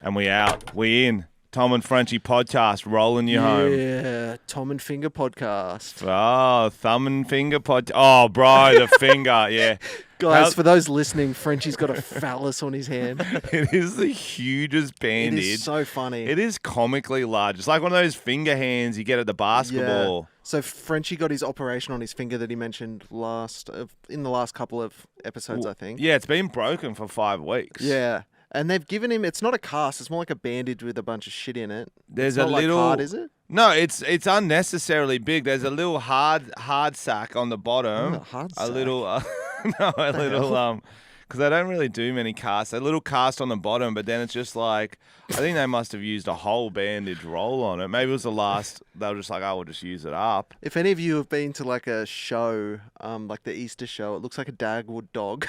And we out. We in. Tom and Frenchie podcast, rolling you home. Yeah, Tom and Finger podcast. Oh, thumb and finger pod. Oh, bro, the finger, yeah. Guys, for those listening, Frenchie's got a phallus on his hand. It is the hugest bandage. It is so funny. It is comically large. It's like one of those finger hands you get at the basketball. Yeah. So Frenchie got his operation on his finger that he mentioned in the last couple of episodes, I think. Yeah, it's been broken for 5 weeks. Yeah. And they've given him, it's not a cast, it's more like a bandage with a bunch of shit in it. There's it's a not little like hard, is it? No, it's unnecessarily big. There's a little hard sack on the bottom. Oh, hard a sack. little because they don't really do many casts. A little cast on the bottom, but then it's just like, I think they must have used a whole bandage roll on it. Maybe it was the last, they were just like, oh, we'll just use it up. If any of you have been to like a show, like the Easter show, it looks like a Dagwood Dog.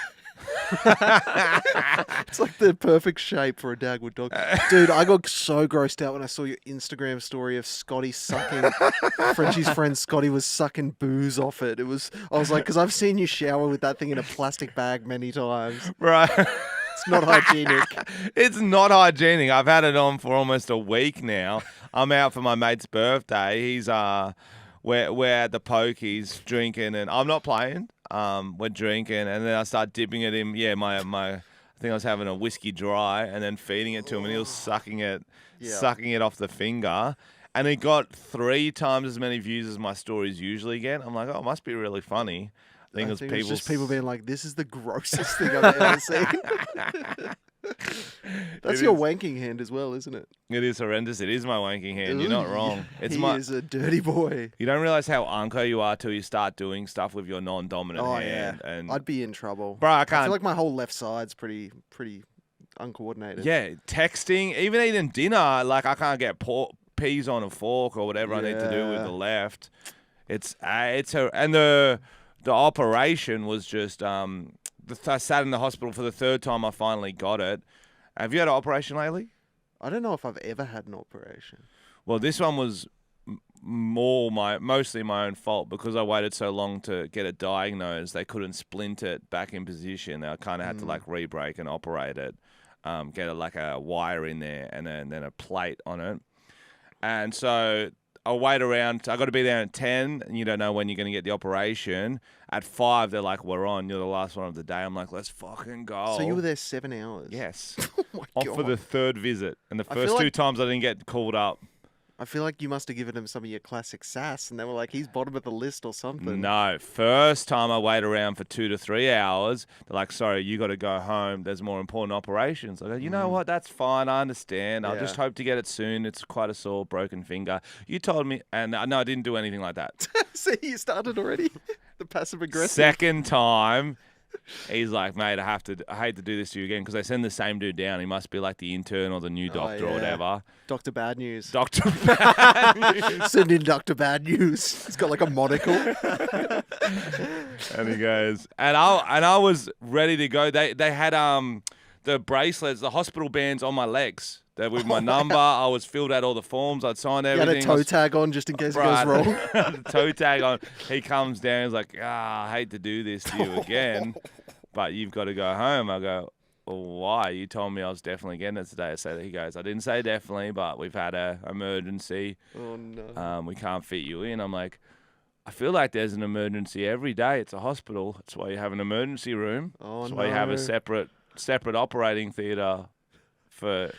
It's like the perfect shape for a Dagwood Dog. Dude, I got so grossed out when I saw your Instagram story of Scotty sucking. Frenchie's friend Scotty was sucking booze off it. I was like, because I've seen you shower with that thing in a plastic bag many times. Right. It's not hygienic. It's not hygienic. I've had it on for almost a week now. I'm out for my mate's birthday. He's we're at the pokies drinking, and I'm not playing. We're drinking, and then I start dipping it in. Yeah, my I think I was having a whiskey dry, and then feeding it to him, and he was sucking it off the finger, and it got 3 times as many views as my stories usually get. I'm like, oh, it must be really funny. I think it's just people being like, this is the grossest thing I've ever seen. That's your wanking hand as well, isn't it? It is horrendous. It is my wanking hand. You're not wrong. He is a dirty boy. You don't realize how unco you are till you start doing stuff with your non-dominant hand. Yeah. And I'd be in trouble. Bro, I feel like my whole left side's pretty uncoordinated. Yeah, texting, even eating dinner, like I can't get peas on a fork or whatever I need to do with the left. And the operation was just I sat in the hospital for the 3rd time. I finally got it. Have you had an operation lately? I don't know if I've ever had an operation. Well, this one was mostly my own fault because I waited so long to get it diagnosed. They couldn't splint it back in position. They kind of had to like re-break and operate it, get a wire in there and then a plate on it. And so I'll wait around. I got to be there at 10, and you don't know when you're going to get the operation. At 5, they're like, we're on. You're the last one of the day. I'm like, let's fucking go. So you were there 7 hours? Yes. Oh, my God. Off for the 3rd visit. And the first 2 times I didn't get called up. I feel like you must have given them some of your classic sass, and they were like, he's bottom of the list or something. No. First time I wait around for 2 to 3 hours, they're like, sorry, you got to go home. There's more important operations. I go, you know what? That's fine. I understand. I'll just hope to get it soon. It's quite a sore, broken finger. You told me, and no, I didn't do anything like that. See, you started already? The passive aggressive. Second time, he's like, mate, I hate to do this to you again because they send the same dude down. He must be like the intern or the new doctor or whatever. Dr. Bad News. Dr. Bad News. Send in Dr. Bad News. He's got like a monocle. And he goes, and I was ready to go. They had the bracelets, the hospital bands on my legs. With my number, I was filled out all the forms. I'd signed everything. You had a toe tag on just in case it goes wrong. The toe tag on. He comes down. He's like, I hate to do this to you again, but you've got to go home. I go, well, why? You told me I was definitely getting it today. So he goes, I didn't say definitely, but we've had an emergency. Oh, no. We can't fit you in. I'm like, I feel like there's an emergency every day. It's a hospital. That's why you have an emergency room. That's why you have a separate operating theatre for...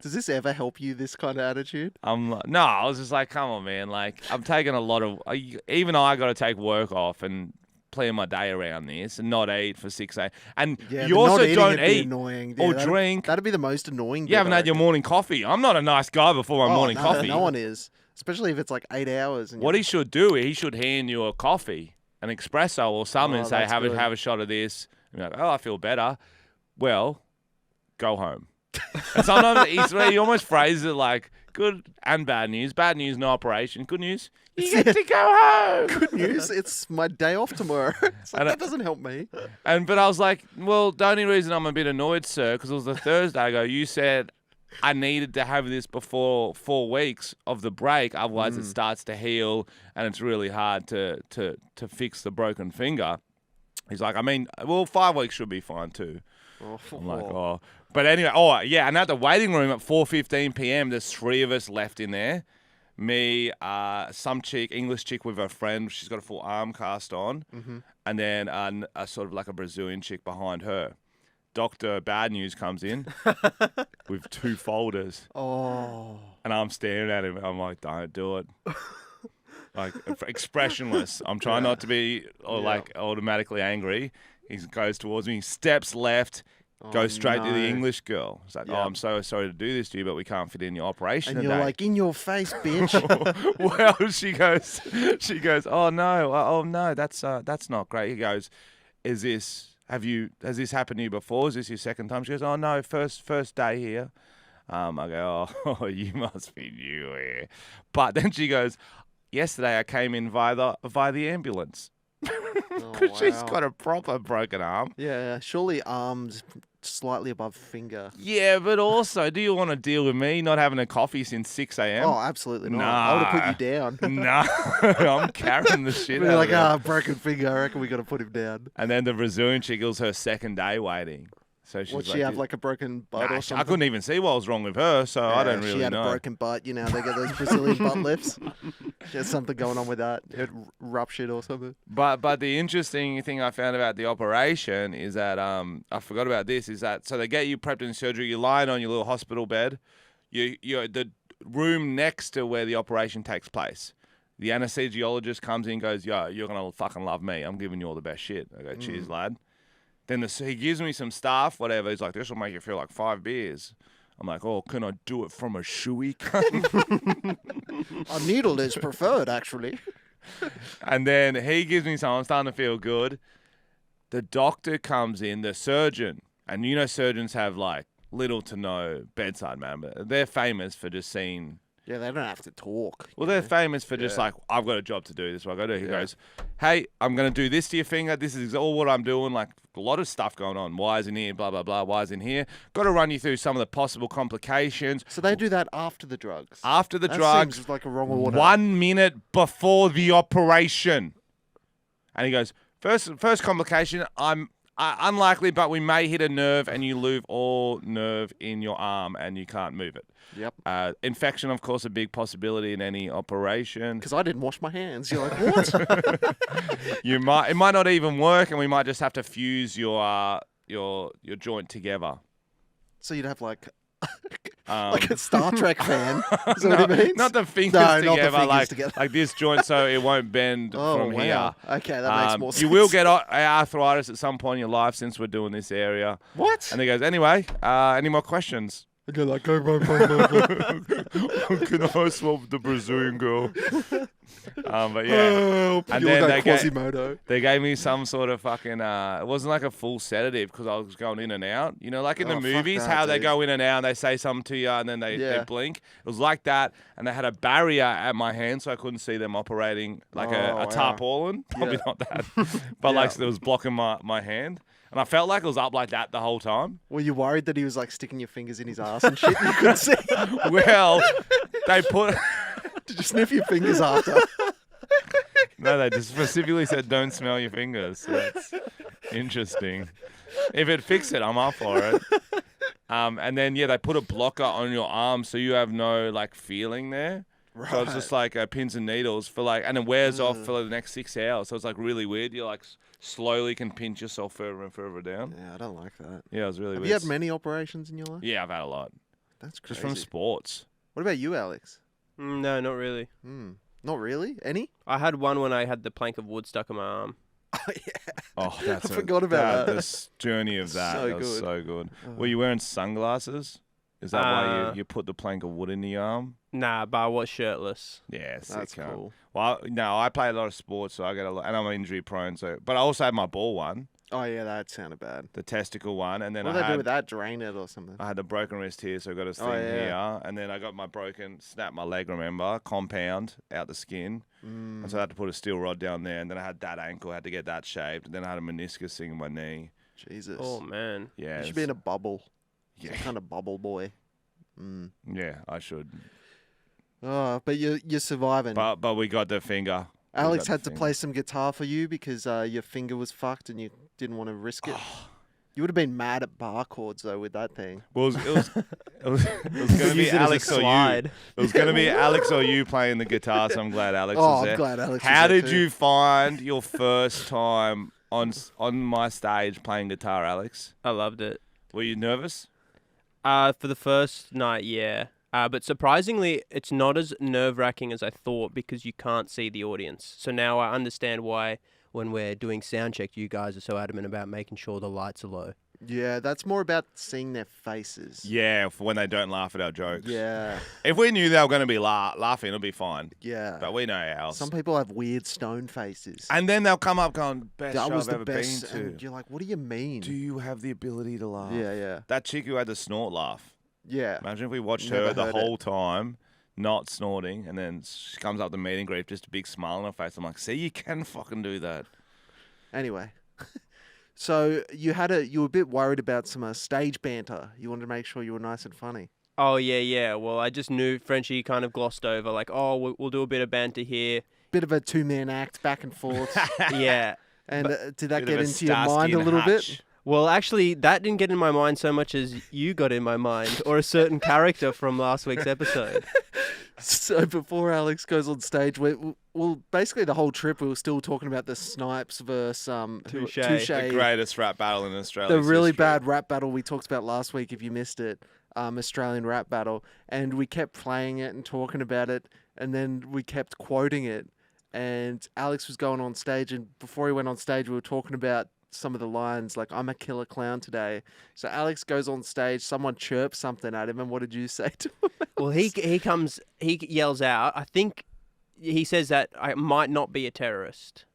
Does this ever help you, this kind of attitude? I'm like, no, I was just like, come on, man. Like, I'm taking a lot of... Even I got to take work off and plan my day around this and not eat for 6 a.m. And you also don't eat or drink. That'd be the most annoying. You haven't had your morning coffee. I'm not a nice guy before my morning coffee. No one is. Especially if it's like 8 hours. What he should do, he should hand you a coffee, an espresso or something, and say, have a shot of this. And you're like, oh, I feel better. Well, go home. And sometimes he almost phrases it like good and bad news. Bad news, no operation. Good news, you get to go home. Good news, it's my day off tomorrow. It's like, that doesn't help me. But I was like, well, the only reason I'm a bit annoyed, sir, because it was the Thursday. I go, you said I needed to have this before 4 weeks of the break, otherwise it starts to heal and it's really hard to fix the broken finger. He's like, 5 weeks should be fine too. I'm like, But anyway, and at the waiting room at 4:15 p.m., there's 3 of us left in there. Me, some chick, English chick with her friend. She's got a full arm cast on. Mm-hmm. And then a sort of like a Brazilian chick behind her. Dr. Bad News comes in with 2 folders. Oh. And I'm staring at him. I'm like, don't do it. Like, expressionless. I'm trying not to be like automatically angry. He goes towards me, steps left, goes straight to the English girl. It's like, I'm so sorry to do this to you, but we can't fit in your operation and today. you're like, in your face, bitch. Well, she goes, oh no, that's not great. He goes, has this happened to you before? Is this your second time? She goes, oh no, first day here. I go, oh, you must be new here. But then she goes, yesterday I came in via the ambulance. Because she's got a proper broken arm. Yeah, surely arms slightly above finger. Yeah, but also, do you want to deal with me not having a coffee since 6 a.m.? Oh, absolutely not. Nah. I would have put you down. Nah, I'm carrying the shit out like, of it. broken finger. I reckon we got to put him down. And then the Brazilian chick, it was her second day waiting. So she's She have like a broken butt or something? I couldn't even see what was wrong with her, so I don't really know. She had a broken butt. You know, they get those Brazilian butt lifts. She has something going on with that. It ruptured or something. But the interesting thing I found about the operation is that I forgot about this, is that so they get you prepped in surgery, you're lying on your little hospital bed, you're the room next to where the operation takes place. The anesthesiologist comes in and goes, yo, you're gonna fucking love me. I'm giving you all the best shit. I go, cheers, lad. Then he gives me some stuff, whatever. He's like, this will make you feel like 5 beers. I'm like, oh, can I do it from a shoey? A needle is preferred, actually. And then he gives me some. I'm starting to feel good. The doctor comes in, the surgeon, and you know surgeons have like little to no bedside manner. They're famous for just seeing... Yeah, they don't have to talk. Well, they're famous for just like, I've got a job to do. This is what I got to do. He goes, hey, I'm going to do this to your finger. This is all what I'm doing. Like a lot of stuff going on. Wires in here, blah, blah, blah. Wires in here. Got to run you through some of the possible complications. So they do that after the drugs? After the that drugs. Seems like a wrong order. 1 minute before the operation. And he goes, first complication, I'm unlikely, but we may hit a nerve and you lose all nerve in your arm and you can't move it. Yep. Infection, of course, a big possibility in any operation. Because I didn't wash my hands. You're like, what? It might not even work, and we might just have to fuse your joint together. So you'd have like a Star Trek fan. Is that what it means? Not the fingers no, together, not the fingers together. like this joint, so it won't bend from here. Okay, that makes more sense. You will get arthritis at some point in your life since we're doing this area. What? And he goes, anyway, any more questions? I go like, go. Can I swap the Brazilian girl? But yeah. And then they gave me some sort of fucking, it wasn't like a full sedative because I was going in and out. You know, like in the movies, how they go in and out, they say something to you and then they blink. It was like that. And they had a barrier at my hand so I couldn't see them operating like a tarpaulin. Probably not that. But like so it was blocking my hand. And I felt like it was up like that the whole time. Were you worried that he was like sticking your fingers in his ass and shit and you couldn't see? Well, they put... Did you sniff your fingers after? No, they just specifically said don't smell your fingers. So that's interesting. If it fixed it, I'm up for it. And then, they put a blocker on your arm so you have no like feeling there. Right. So it's just like pins and needles for like, and it wears off for the next 6 hours. So it's like really weird. You like slowly can pinch yourself further and further down. Yeah, I don't like that. Yeah, it was really weird. Have you had many operations in your life? Yeah, I've had a lot. That's crazy. Just from sports. What about you, Alex? No, not really. Not really? Any? I had one when I had the plank of wood stuck in my arm. Oh, yeah. Oh, I forgot about that. The journey of that. So that was good. so good. Were you wearing sunglasses? Is that why you put the plank of wood in your arm? Nah, but I was shirtless. Yeah, sick. That's cool. Well, no, I play a lot of sports, so I get a lot, and I'm injury prone. So, but I also had my ball one. Oh yeah, that sounded bad. The testicle one, and then what do they do with that? Drain it or something? I had the broken wrist here, so I got a thing here, and then I got my snapped my leg. Remember, compound out the skin, and so I had to put a steel rod down there, and then I had that ankle, had to get that shaped, and then I had a meniscus thing in my knee. Jesus. Oh man. Yeah. You should be in a bubble. Yeah. Some kind of bubble boy. Yeah, I should. Oh, but you're surviving. But we got the finger. Alex had to play some guitar for you because your finger was fucked and you didn't want to risk it. You would have been mad at bar chords though with that thing. Well, it was going to be Use it as a Alex or you. slide. It was going to be Alex or you playing the guitar, so I'm glad Alex was I'm there. glad Alex. How was there did too. you find your first time on my stage playing guitar, Alex? I loved it. Were you nervous? For the first night, yeah. But surprisingly, it's not as nerve-wracking as I thought because you can't see the audience. So now I understand why when we're doing sound check, you guys are so adamant about making sure the lights are low. Yeah, that's more about seeing their faces. Yeah, for when they don't laugh at our jokes. Yeah, If we knew they were going to be laughing, it'll be fine. yeah. But we know ours. Some people have weird stone faces. And then they'll come up going, best that show was I've the ever best. been And to. you're like, what do you mean? Do you have the ability to laugh? Yeah, yeah, That chick who had the snort laugh. yeah. Imagine if we watched Never her the heard it. whole time, not snorting, and then she comes up to meet and greet, just a big smile on her face. I'm like, see, you can fucking do that. Anyway, so you were a bit worried about some stage banter. You wanted to make sure you were nice and funny. Oh, yeah. Well, I just knew Frenchie kind of glossed over, like, oh, we'll do a bit of banter here. Bit of a two-man act, back and forth. Yeah. And did that Bit get of a into your mind Starsky a and little Hutch. bit? Well, actually, that didn't get in my mind so much as you got in my mind, or a certain character from last week's episode. So before Alex goes on stage, well, basically the whole trip we were still talking about the Snipes versus Touche. The greatest rap battle in Australia. the really bad rap battle we talked about last week. If you missed it, Australian rap battle, and we kept playing it and talking about it, and then we kept quoting it. And Alex was going on stage, and before he went on stage, we were talking about some of the lines, like "I'm a killer clown today." So Alex goes on stage, someone chirps something at him, and what did you say to him? Well, he yells out, I think he says that I might not be a terrorist.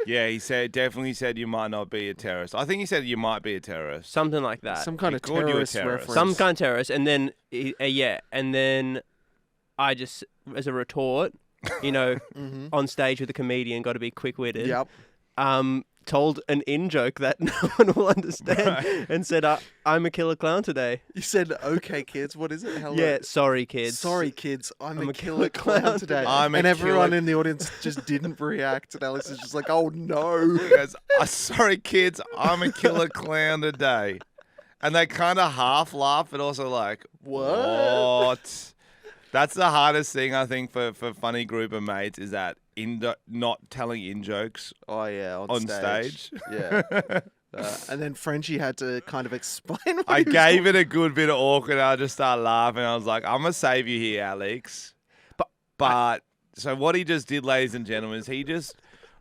Yeah, he definitely said you might not be a terrorist. I think he said you might be a terrorist. Something like that. Some kind He of called you a terrorist terrorist. reference. Some kind of terrorist. And then, and then I just, as a retort, Mhm. on stage with a comedian, got to be quick-witted. Yep. Told an in-joke that no one will understand and said, I'm a killer clown today. You said, "Okay, kids, what is it?" Hello. Yeah, sorry, kids. Sorry, kids. I'm a killer clown today. I'm a and everyone killer- in the audience just didn't react. And Alex is just like, "Oh no." He goes, sorry, kids, I'm a killer clown today. And they kind of half laugh, but also like, what? That's the hardest thing, I think, for funny group of mates is that not telling in-jokes Oh yeah, on stage. Yeah. And then Frenchie had to kind of explain what I he was gave it a good bit of awkward. I just started laughing. I was like, I'm going to save you here, Alex. But so what he just did, ladies and gentlemen, is he just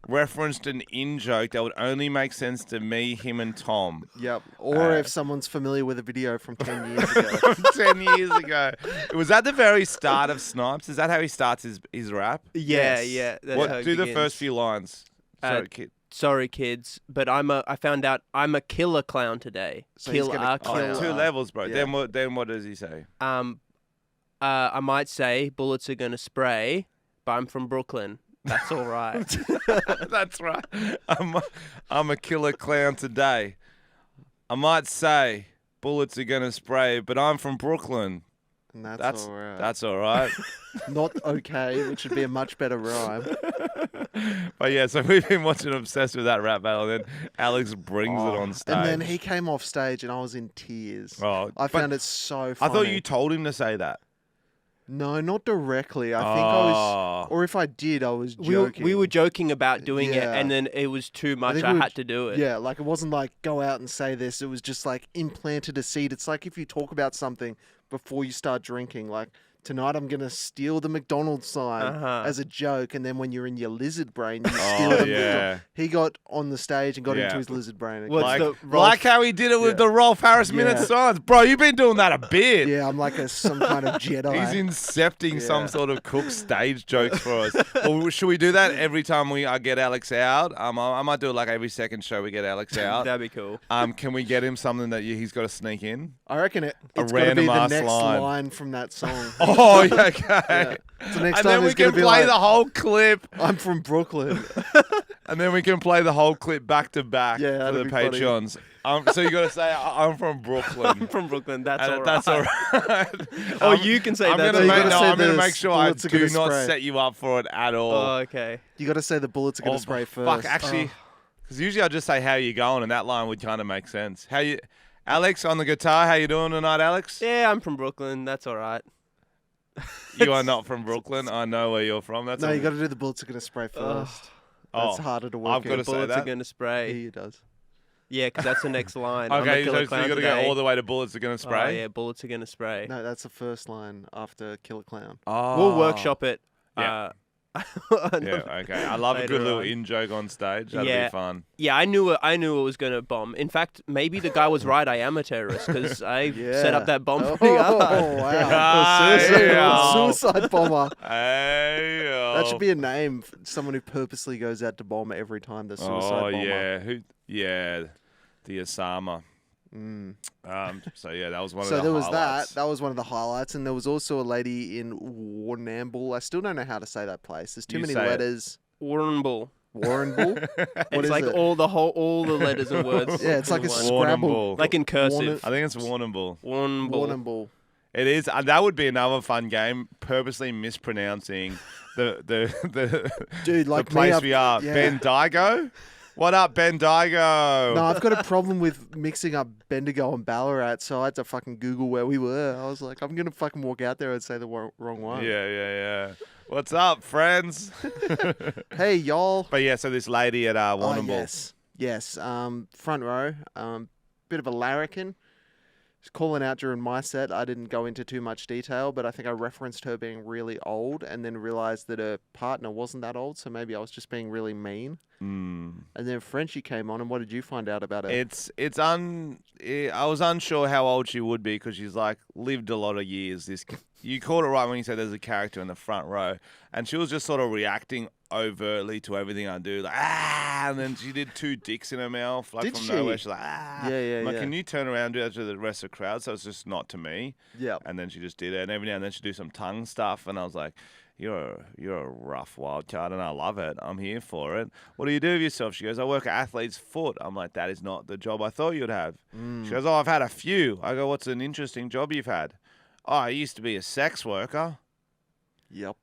referenced an in-joke that would only make sense to me, him, and Tom. Yep. Or Uh, if someone's familiar with a video from 10 years ago. 10 years ago. It was at the very start of Snipes. Is that how he starts his rap? Yeah, Yes. yeah. That's how it Do the begins. first few lines. Sorry, kid. Sorry, kids, but I found out I'm a killer clown today. So he's Killer, gonna Oh, killer. two levels, bro. Yeah. Then what does he say? I might say bullets are gonna spray, but I'm from Brooklyn. That's all right. That's right. I'm a killer clown today. I might say bullets are gonna spray, but I'm from Brooklyn. And that's all right. That's all right. Not okay, which would be a much better rhyme. But yeah, so we've been watching Obsessed with that rap battle, and then Alex brings it on stage. And then he came off stage and I was in tears. Oh, I but found it so I funny. thought you told him to say that. No, not directly. I think I was... Oh. Or if I did, I was we joking. were joking about doing it, Yeah. and then it was too much. think I we were had to do it. Yeah, like it wasn't like go out and say this. It was just like implanted a seed. It's like if you talk about something before you start drinking, like tonight I'm gonna steal the McDonald's sign as a joke, and then when you're in your lizard brain, you steal the yeah. He got on the stage and got Yeah. into his lizard brain. What's Like, the like how he did it with Yeah. the Rolf Harris minute Yeah. signs. Bro, you've been doing that a bit. Yeah, I'm like some kind of Jedi. He's incepting some Yeah. sort of cook stage jokes for us. Or should we do that every time we get Alex out? I might do it like every second show we get Alex out. That'd be cool. Can we get him something that he's got to sneak in? I reckon it's got to be random the ass next line. line from that song. Oh, yeah, okay. Yeah. So next And time then we it's gonna can be play like, the whole clip. I'm from Brooklyn. And then we can play the whole clip back to back Yeah, for the that'd be funny. Patreons. So you got to say, I'm from Brooklyn. From Brooklyn. That's And all right. that's all right. Oh, you can say I'm that. gonna you make, gotta no, say I'm gonna this, make sure I bullets are do gonna not spray. set you up for it at all. Oh, okay. You got to say the bullets are going to spray first. Fuck, actually, Because usually I just say how you going, and that line would kind of make sense. How you, Alex on the guitar? How you doing tonight, Alex? Yeah, I'm from Brooklyn. That's all right. You are not from Brooklyn. I know where you're from. That's No, all- you got to do the bullets are gonna spray first. That's harder to work. I've got to say Bullets are that. going to spray. He does. Yeah, because that's the next line. I'm a Okay, killer so clown you got to today. go all the way to bullets are going to Oh, spray. yeah, bullets are going to spray. No, that's the first line after Killer Clown. Oh. We'll workshop it. Yeah. Yeah, Okay. I love a Later good little on. in joke on stage. That'd Yeah. be fun. Yeah, I knew it was going to bomb. In fact, maybe the guy was right. I am a terrorist because I set up that bomb pretty hard. Wow. Hey, Suicide bomber. Hey, That should be a name. Someone who purposely goes out to bomb every time. The suicide bomber. yeah. Yeah. The Osama. Mm. So yeah, that was one of So the there was highlights. that was one of the highlights, and there was also a lady in Warrnambool. I still don't know how to say that place. There's too You many say it. letters. Warrenbull. Warrnambool. What It's is like it? all the letters and words. Yeah, it's like a in one. Scrabble. Warrnambool. Like in cursive. I think it's Warrnambool. Warrenbull. Warrnambool. It is. That would be another fun game. Purposely mispronouncing the Dude, like the place me, I've- we are. yeah. Bendigo. What up, Bendigo? No, I've got a problem with mixing up Bendigo and Ballarat, so I had to fucking Google where we were. I was like, I'm gonna fucking walk out there and say the wrong one. Yeah. What's up, friends? Hey, y'all. But yeah, so this lady at Oh, Warrnambool. yes. Front row. Bit of a larrikin. She's calling out during my set. I didn't go into too much detail, but I think I referenced her being really old, and then realized that her partner wasn't that old, so maybe I was just being really mean. Mm. And then Frenchy came on, and what did you find out about her? I was unsure how old she would be because she's like lived a lot of years. You called it right when you said there's a character in the front row, and she was just sort of reacting overtly to everything I do, like and then she did 2 dicks in her mouth, like Did from she? nowhere. She's like Yeah, I'm like, yeah. can you turn around and do that to the rest of the crowd? So it's just not to me. Yeah. And then she just did it, and every now and then she'd do some tongue stuff, and I was like, You're a rough wild card, and I love it. I'm here for it. What do you do with yourself? She goes, I work at athlete's foot. I'm like, that is not the job I thought you'd have. She goes, oh, I've had a few. I go, what's an interesting job you've had? Oh, I used to be a sex worker. Yep.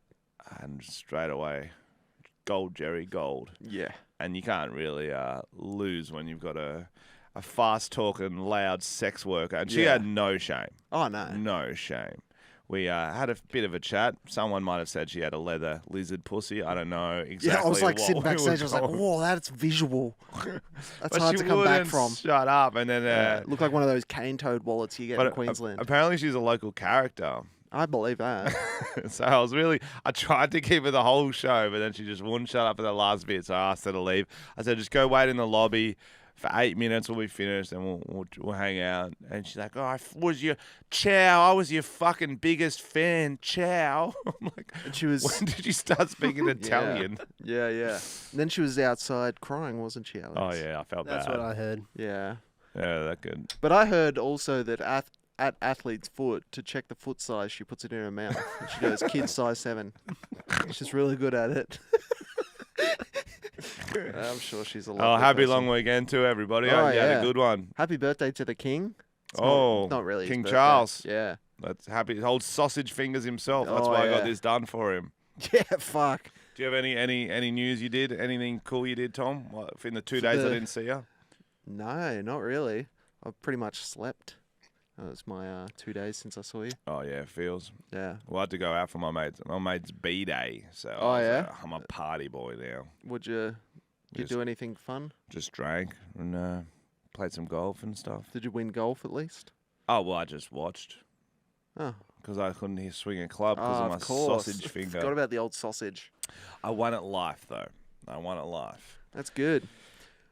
And straight away, gold, Jerry, gold. Yeah. And you can't really lose when you've got a fast-talking, loud sex worker. And she Yeah. had no shame. Oh, no. No shame. We had a bit of a chat. Someone might have said she had a leather lizard pussy. I don't know exactly. Yeah, I was like what sitting we were backstage. I was like, going. whoa, that's visual. That's But hard she to come back wouldn't from. Shut up. And then, Looked like one of those cane toad wallets you get in Queensland. apparently she's a local character. I believe that. So I tried to keep her the whole show, but then she just wouldn't shut up for the last bit. So I asked her to leave. I said, just go wait in the lobby for 8 minutes. We'll be finished and we'll hang out. And she's like, oh, I was your fucking biggest fan. Ciao. I'm like, And she was. when did you start speaking Italian? Yeah. And then she was outside crying, wasn't she, Alex? Oh, yeah, I felt That's bad. what I heard. Yeah. Yeah, that good. But I heard also that at athlete's foot, to check the foot size, she puts it in her mouth. And she goes, kid size 7. She's really good at it. I'm sure she's a lot. Oh, happy long weekend to everybody. Oh, Hope you had yeah. a good one. Happy birthday to the king. It's not really his King birthday. Charles. Yeah. That's happy. He holds sausage fingers himself. That's Oh, why I yeah. got this done for him. Yeah, fuck. Do you have any news you did? Anything cool you did, Tom? What, in the 2 days I didn't see you? No, not really. I've pretty much slept. That was my 2 days since I saw you. Oh yeah, it feels. Yeah. Well, I had to go out for my mate's B-day, so Oh, yeah? I'm a party boy now. Would you Just- do anything fun? Just drank and played some golf and stuff. Did you win golf at least? Oh well, I just watched Oh, because I couldn't swing a club because of my of course. sausage finger. Forgot about the old sausage. I won it life though. I won it life. That's good.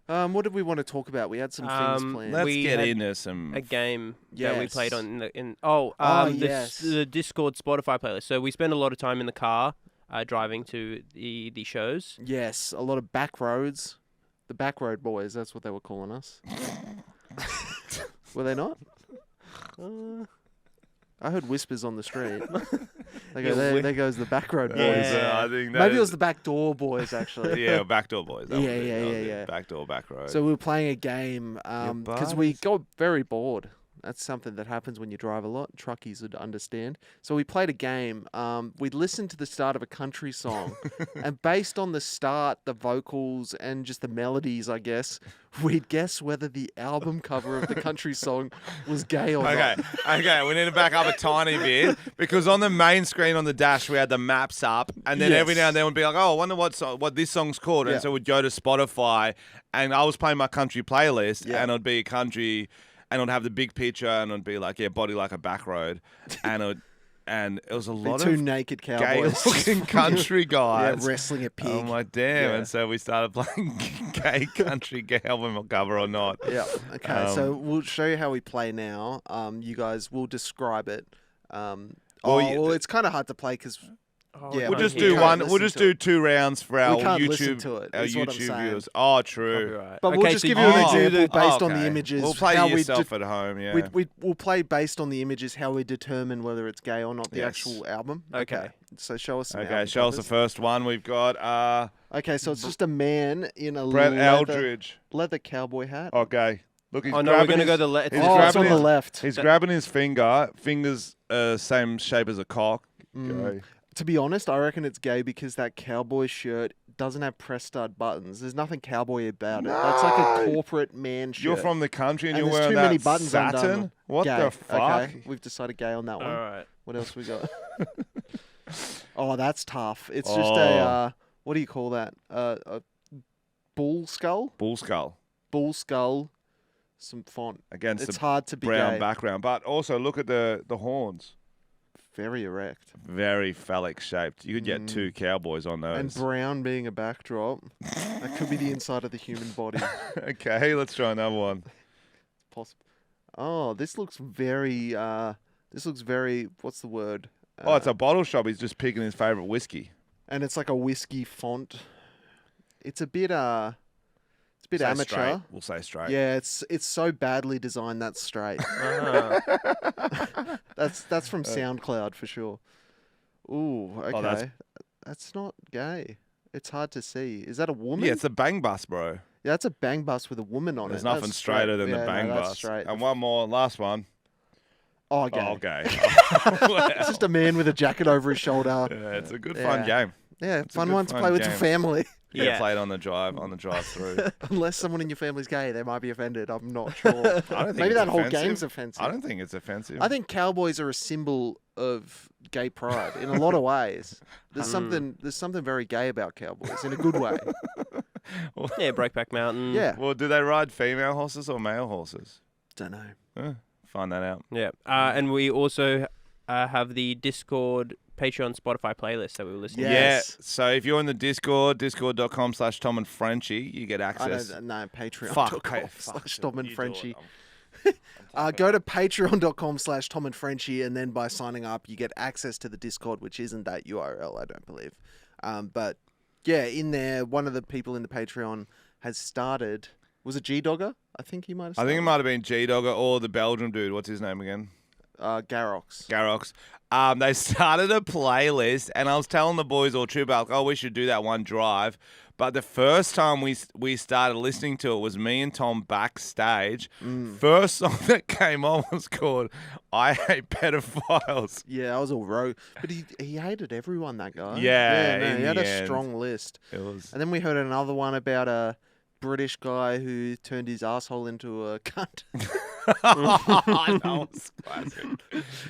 What did we want to talk about? We had some things planned. Let's We get had into some. A game that we played Yes. on Yes. the Discord Spotify playlist. So we spend a lot of time in the car driving to the shows. Yes, a lot of back roads. The back road boys, that's what they were calling us. Were they not? I heard whispers on the street. They go, there goes the back road boys. Yeah. I think that Maybe it is- was the back door boys, actually. yeah, backdoor boys. That Yeah, would be- yeah, that would yeah, be yeah. Backdoor, back road. So we were playing a game because we buddies. got very bored. That's something that happens when you drive a lot. Truckies would understand. So we played a game. We listened to the start of a country song, and based on the start, the vocals, and just the melodies, I guess, we'd guess whether the album cover of the country song was gay or not. Okay, we need to back up a tiny bit because on the main screen on the dash we had the maps up, and then every now and then we'd be like, oh, I wonder what this song's called, and so we'd go to Spotify, and I was playing my country playlist, and it'd be country, and it'd have the big picture, and it'd be like, Body Like a Back Road, and it was a lot two of naked cowboys, gay-looking country guys wrestling a pig. I'm like, damn, and so we started playing gay country album cover or not. Yeah. Okay. So we'll show you how we play now. You guys will describe it. Well, it's kind of hard to play because. We'll just do one. We'll just do 2 rounds for our YouTube. Our YouTube viewers. Oh, true. Right. But we'll just give you an example based on the images. We'll play yourself at home. Yeah. We'll play based on the images how we determine whether it's gay or not. The actual album. Okay. So show us. Okay. Show us the first one. We've got. Okay. So it's just a man in a Brett Eldridge leather cowboy hat. Okay. Look, he's no, we're going to go the left. It's on the left. He's grabbing his finger. Fingers same shape as a cock. Okay. To be honest, I reckon it's gay because that cowboy shirt doesn't have press stud buttons. There's nothing cowboy about it. That's like a corporate man shirt. You're from the country and you're there's wearing too many that buttons satin? undone. What Gay. the fuck? Okay, we've decided gay on that one. All right. What else we got? Oh, that's tough. It's just a, what do you call that? A bull skull? Bull skull. Bull skull, some font. Against it's the hard to be brown gay. background. But also look at the horns. Very erect. Very phallic shaped. You could get 2 cowboys on those. And brown being a backdrop. That could be the inside of the human body. Okay, let's try another one. Possible. Oh, this looks very, what's the word? It's a bottle shop. He's just picking his favourite whiskey. And it's like a whiskey font. It's a bit, amateur. Straight. We'll say straight. Yeah, it's so badly designed that's straight. That's from SoundCloud for sure. Ooh, okay. That's not gay. It's hard to see. Is that a woman? Yeah, it's a bang bus, bro. Yeah, that's a bang bus with a woman on There's it. nothing That's straighter than straight. the bang that's bus. Straight. And one more, last one. Oh, gay. Oh, gay. It's just a man with a jacket over his shoulder. Yeah, it's a good fun game. Yeah, It's a fun good one to fun play with game. your family. Yeah, play it on the drive through. Unless someone in your family's gay, they might be offended. I'm not sure. I don't think Maybe it's that whole offensive. game's offensive. I don't think it's offensive. I think cowboys are a symbol of gay pride in a lot of ways. There's something very gay about cowboys in a good way. Yeah, Breakback Mountain. Yeah. Well, do they ride female horses or male horses? Don't know. Find that out. Yeah. And we also have the Discord, Patreon, Spotify playlist that we were listening to. Yes. Yeah. So if you're in the Discord, discord.com/Tom and Frenchie, you get access. No, Patreon. Fuck. Tom and Frenchie. Go to patreon.com/Tom and Frenchie, and then by signing up, you get access to the Discord, which isn't that URL, I don't believe. But yeah, in there, one of the people in the Patreon has started. Was it G-Dogger? I think he might have started. I think it might have been G-Dogger or the Belgian dude. What's his name again? Garox. They started a playlist, and I was telling the boys all true about, we should do that one drive. But the first time we started listening to it was me and Tom backstage. First song that came on was called "I Hate Pedophiles." Yeah, I was all rogue, but he hated everyone. That guy. Yeah, he had the a end. strong list. It was. And then we heard another one about a British guy who turned his asshole into a cunt. That was classic.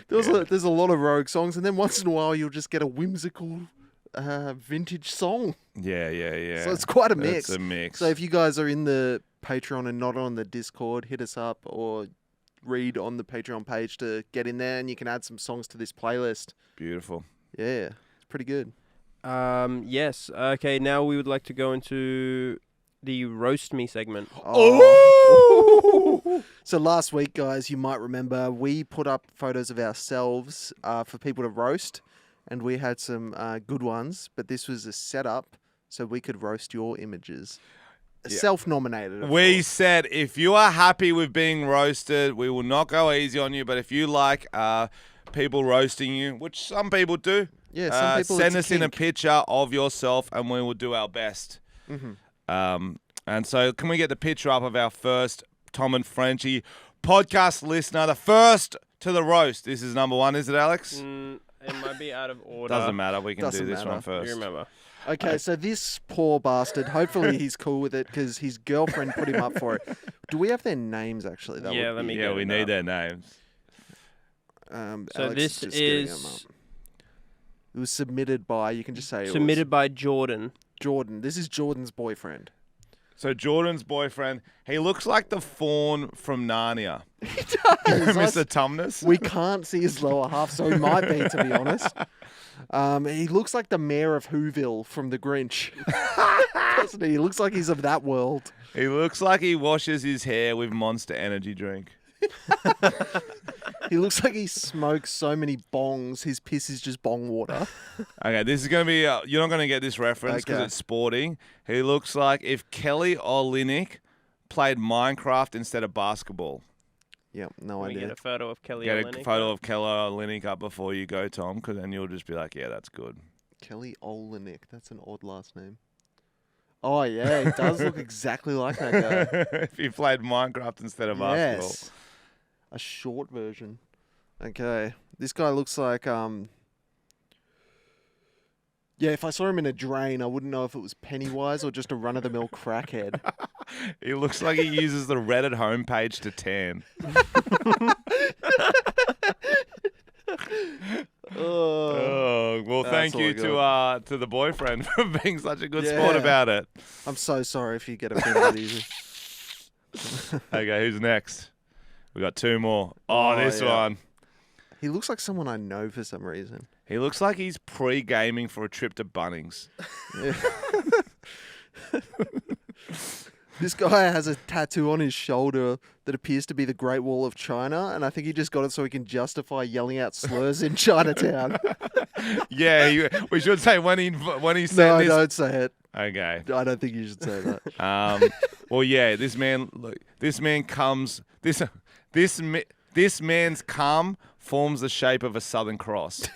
There's a lot of rogue songs, and then once in a while you'll just get a whimsical vintage song. Yeah. So it's quite a mix. It's a mix. So if you guys are in the Patreon and not on the Discord, hit us up or read on the Patreon page to get in there, and you can add some songs to this playlist. Beautiful. Yeah, it's pretty good. Yes. Okay, now we would like to go into the Roast Me segment. Oh. So last week, guys, you might remember we put up photos of ourselves for people to roast, and we had some good ones, but this was a setup so we could roast your images. Yeah. Self-nominated. of We course. said if you are happy with being roasted, we will not go easy on you. But if you like people roasting you, which some people do, Yeah, some people send it's us in a kink. picture of yourself, and we will do our best. Mhm. And so, can we get the picture up of our first Tom and Frenchie podcast listener, the first to the roast. This is number one, is it, Alex? It might be out of order. Doesn't matter. We can Doesn't do this matter. one first. You remember? Okay, so this poor bastard, hopefully he's cool with it because his girlfriend put him up for it. Do we have their names, actually? That Yeah, would let be- me Yeah, get we it need up. their names. So Alex this just getting them is up. It was submitted by, you can just say it submitted by Jordan. was Jordan. This is Jordan's boyfriend. So Jordan's boyfriend, he looks like the fawn from Narnia. He does. Mr. Tumnus. We can't see his lower half, so he might be, to be honest. He looks like the mayor of Whoville from The Grinch. Doesn't he? He looks like he's of that world. He looks like he washes his hair with Monster Energy drink. He looks like he smokes so many bongs, his piss is just bong water. Okay, this is going to be... you're not going to get this reference because Okay. it's sporting. He looks like if Kelly Olynyk played Minecraft instead of basketball. Yep, no Can we get idea. a photo of Kelly Get a Olynyk? photo of Kelly Olynyk up before you go, Tom, because then you'll just be like, yeah, that's good. Kelly Olynyk, that's an odd last name. Oh, yeah, he does look exactly like that guy. If he played Minecraft instead of basketball. Yes. A short version. Okay. This guy looks like yeah, if I saw him in a drain, I wouldn't know if it was Pennywise or just a run-of-the-mill crackhead. He looks like he uses the Reddit homepage to tan. Oh, well, That's thank all you I to the boyfriend for being such a good sport Yeah. about it. I'm so sorry if you get offended easy. Okay, who's next? We got two more. Oh, this yeah. one. He looks like someone I know for some reason. He looks like he's pre-gaming for a trip to Bunnings. This guy has a tattoo on his shoulder that appears to be the Great Wall of China, and I think he just got it so he can justify yelling out slurs in Chinatown. Yeah, we should say when he said No, this. don't say it. Okay. I don't think you should say that. Well, yeah, this man's cum forms the shape of a Southern Cross.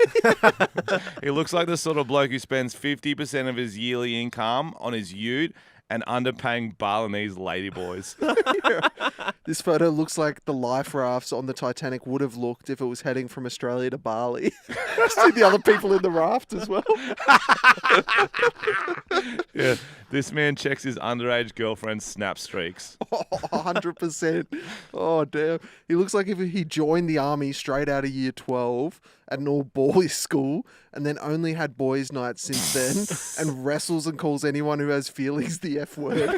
He looks like the sort of bloke who spends 50% of his yearly income on his ute and underpaying Balinese ladyboys. This photo looks like the life rafts on the Titanic would have looked if it was heading from Australia to Bali. See the other people in the raft as well. Yeah, this man checks his underage girlfriend's snap streaks. 100%. Oh, damn. He looks like if he joined the army straight out of year 12 at an all-boys school and then only had boys' nights since then and wrestles and calls anyone who has feelings the F word.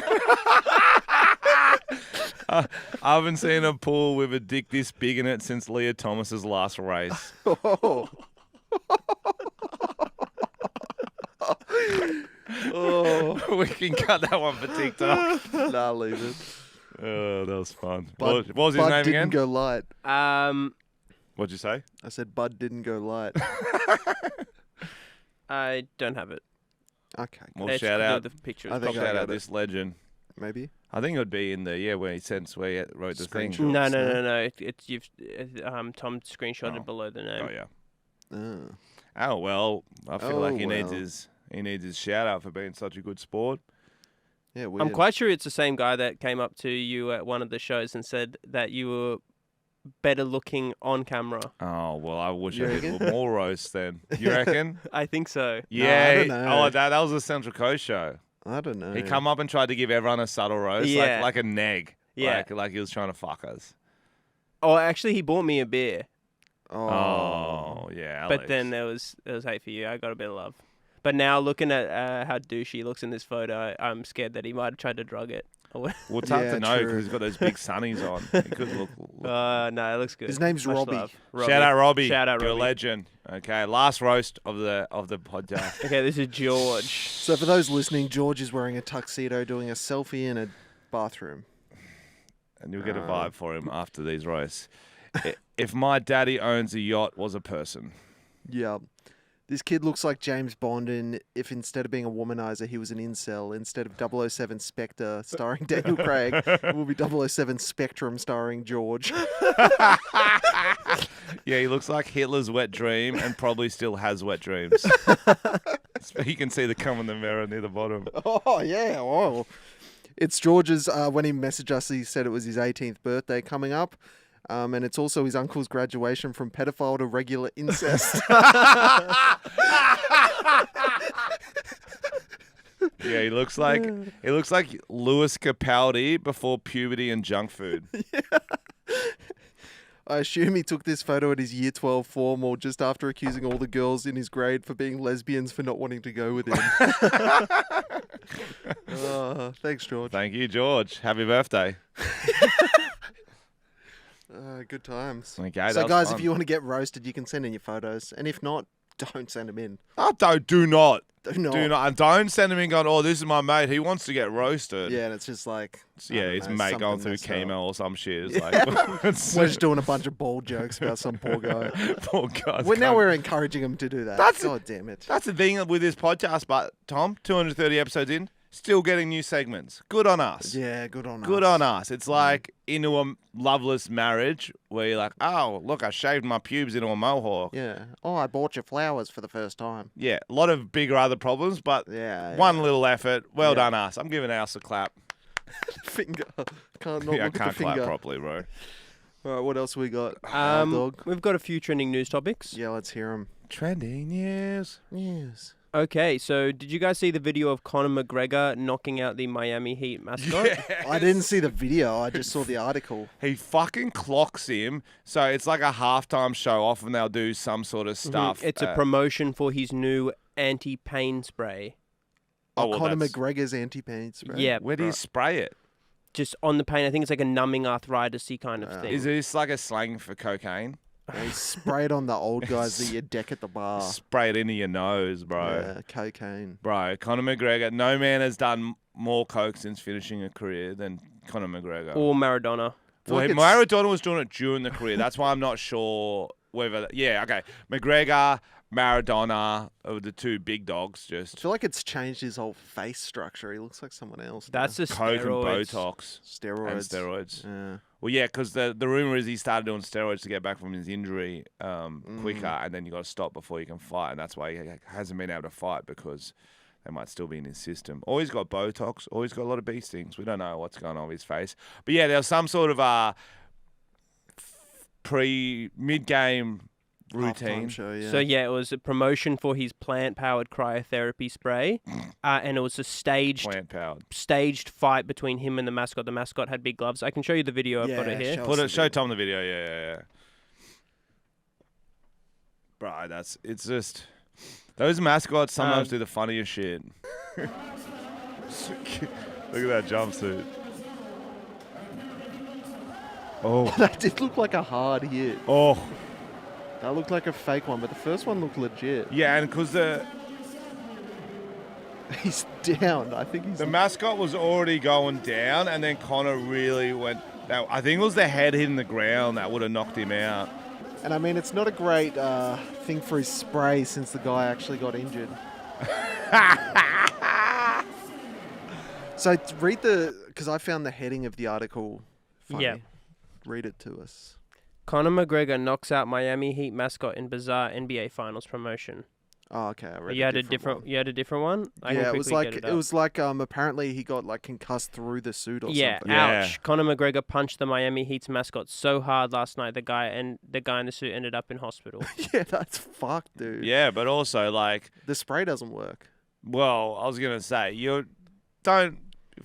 I haven't seen a pool with a dick this big in it since Leah Thomas's last race. Oh. Oh. We can cut that one for TikTok. Nah, leave it. Oh, that was fun. Bud, What was his Bud name didn't again? go light. What'd you say? I said Bud didn't go light. I don't have it. Okay, Well, Let's shout do out, the pictures. I think shout I out got it. this legend. maybe. I think it would be in the where he wrote the thing. Screenshot. No. It's you've Tom screenshotted Oh. below the name. Oh yeah. Oh. Oh well, I feel like he needs well. his shout out for being such a good sport. Yeah, weird. I'm quite sure it's the same guy that came up to you at one of the shows and said that you were better looking on camera. Oh well, I wish You I did reckon? more roasts then. You reckon? I think so. Yeah. don't know. Oh, that was a Central Coast show. I don't know. He come up and tried to give everyone a subtle roast, Yeah. like a neg. Yeah. Like he was trying to fuck us. Oh, actually, he bought me a beer, Oh, yeah. but Alex. then there was hate for you. I got a bit of love. But now looking at how douchey he looks in this photo, I'm scared that he might have tried to drug it. Well, it's hard Yeah, to know true. because he's got those big sunnies on. He could look. No, it looks good. His name's Much Robbie. love. Shout out Robbie. Shout out You're a Robbie. legend. Okay, last roast of the podcast. Okay, this is George. So for those listening, George is wearing a tuxedo doing a selfie in a bathroom. And you'll get a vibe for him after these roasts. If my daddy owns a yacht was a person. Yeah. This kid looks like James Bond, and if instead of being a womanizer, he was an incel. Instead of 007 Spectre starring Daniel Craig, it will be 007 Spectrum starring George. Yeah, he looks like Hitler's wet dream and probably still has wet dreams. You can see the cum in the mirror near the bottom. Oh, yeah. Oh. It's George's, when he messaged us, he said it was his 18th birthday coming up. And it's also his uncle's graduation from pedophile to regular incest. Yeah, he looks like Louis Capaldi before puberty and junk food. I assume he took this photo at his year 12 formal just after accusing all the girls in his grade for being lesbians for not wanting to go with him. Thanks, George. Thank you, George. Happy birthday. Good times. Okay, So, that was guys, fun. if you want to get roasted, you can send in your photos. And if not, don't send them in. Oh, do not. Do not. Do not. And don't send him in going, oh, this is my mate. He wants to get roasted. Yeah, and it's just like... Yeah, his mate going through something chemo or some shit. It's Yeah. like, We're just doing a bunch of bald jokes about some poor guy. poor guys. Now we're encouraging him to do that. God damn it. That's the thing with this podcast, but Tom, 230 episodes in, still getting new segments. Good on us. Yeah, good on us. Good on us. It's like into a loveless marriage where you're like, oh, look, I shaved my pubes into a mohawk. Yeah. Oh, I bought you flowers for the first time. Yeah, a lot of bigger other problems, but Yeah. one little effort. Well Yeah. done, us. I'm giving us a clap. Finger. Can't not Yeah, I look at can't the finger. clap properly, bro. All right, what else we got? Dog. We've got a few trending news topics. Yeah, let's hear him. Trending news. Yes. Okay, so did you guys see the video of Conor McGregor knocking out the Miami Heat mascot? I didn't see the video. I just saw the article. He fucking clocks him. So it's like a halftime show off, and they'll do some sort of stuff. It's a promotion for his new anti-pain spray. well, Conor that's- McGregor's anti-pain spray. Yeah, Where do you spray it? just on the pain. I think it's like a numbing arthritis-y kind of thing. Is this like a slang for cocaine? They spray it on the old guys that you deck at the bar. Spray it into your nose, bro. Yeah, cocaine. Bro, Conor McGregor. No man has done more coke since finishing a career than Conor McGregor. Or Maradona. Well, like it's- Maradona was doing it during the career. That's why I'm not sure whether. Yeah, okay. McGregor, Maradona are the two big dogs. I Just feel like it's changed his whole face structure. He looks like someone else. That's now. the coke steroids. and Botox Steroids. and steroids. Yeah. Well, yeah, because the rumor is he started doing steroids to get back from his injury quicker, and then you got to stop before you can fight, and that's why he hasn't been able to fight because they might still be in his system. Or he's got Botox, or he's got a lot of bee stings. We don't know what's going on with his face. But yeah, there was some sort of mid-game routine. Halftime show, yeah. So yeah, it was a promotion for his plant-powered cryotherapy spray, and it was a staged fight between him and the mascot. The mascot had big gloves. I can show you the video. I've got it here. Show Tom the video. Yeah. Bro, it's just those mascots sometimes do the funniest shit. Look at that jumpsuit. Oh, That did look like a hard hit. oh, That looked like a fake one, but the first one looked legit. yeah, and because He's down. I think he's... the mascot was already going down, and then Conor really went. I think it was the head hitting the ground that would have knocked him out. And I mean, it's not a great thing for his spray since the guy actually got injured. So read because I found the heading of the article funny. Yeah. Read it to us. Conor McGregor knocks out Miami Heat mascot in bizarre NBA Finals promotion. Oh, okay. I read You had a different one. different. You had a different one. I can Yeah, it was quickly like get it up. apparently he got like concussed through the suit or Yeah, something. Yeah. ouch. Conor McGregor punched the Miami Heat's mascot so hard last night the guy in the suit ended up in hospital. Yeah, that's fucked, dude. Yeah, but also like, The spray doesn't work. well, I was gonna say you don't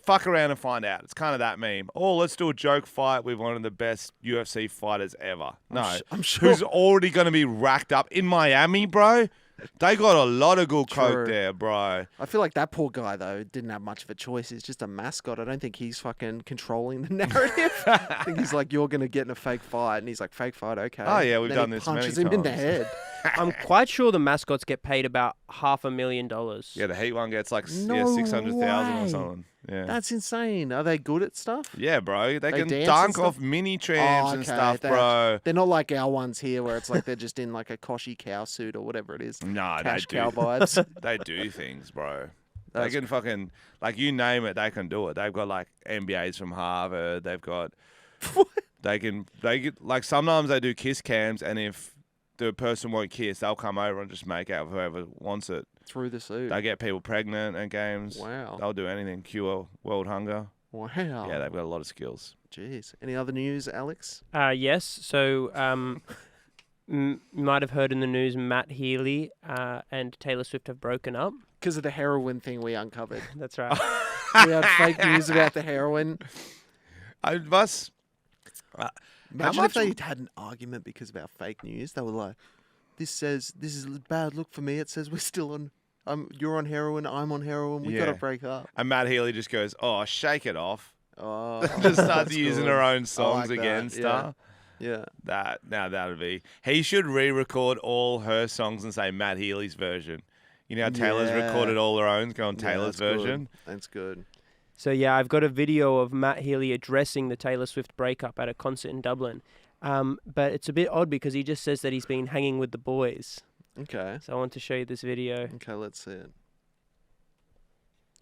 fuck around and find out. It's kind of that meme. Oh, let's do a joke fight with one of the best UFC fighters ever. No, I'm sure. who's already gonna be racked up in Miami, bro? They got a lot of good True. coke there, bro. I feel like that poor guy, though, didn't have much of a choice. He's just a mascot. I don't think he's fucking controlling the narrative. I think he's like, you're going to get in a fake fight. And he's like, fake fight, okay. Oh, yeah, we've Then done he this many punches him in the times. head. I'm quite sure the mascots get paid about $500,000. Yeah, the Heat one gets like No 600,000 or way. something. Yeah. That's insane. Are they good at stuff? Yeah, bro. They can dance and dunk stuff? off mini trams and stuff, They're- bro. They're not like our ones here where it's like they're just in like a Koshy cow suit or whatever it is. Nah, Cash they cow do. vibes. They do things, bro. That's They can fucking, like, you name it, they can do it. They've got like MBAs from Harvard. They've got, they get, like, sometimes they do kiss cams, and if the person won't kiss, they'll come over and just make out with whoever wants it. Through the suit. They get people pregnant at games. Wow. They'll do anything. Cure world hunger. Wow. Yeah, they've got a lot of skills. Jeez. Any other news, Alex? Yes. So you might have heard in the news Matt Healy and Taylor Swift have broken up. Because of the heroin thing we uncovered. That's right. We had fake news about the heroin. I must. Imagine much- if they had an argument because of our fake news. They were like, this says, this is a bad look for me. It says we're still on, you're on heroin, I'm on heroin. We got to Yeah. break up. And Matt Healy just goes, "Oh, shake it off." Oh, Just starts that's using good. her own I songs like again, that, yeah. stuff. Yeah. That'd be. He should re-record all her songs and say Matt Healy's version. You know how Taylor's Yeah. recorded all her own, go on Yeah, Taylor's that's good. version. That's good. So yeah, I've got a video of Matt Healy addressing the Taylor Swift breakup at a concert in Dublin. But it's a bit odd because he just says that he's been hanging with the boys. Okay. So I want to show you this video. Okay, let's see it.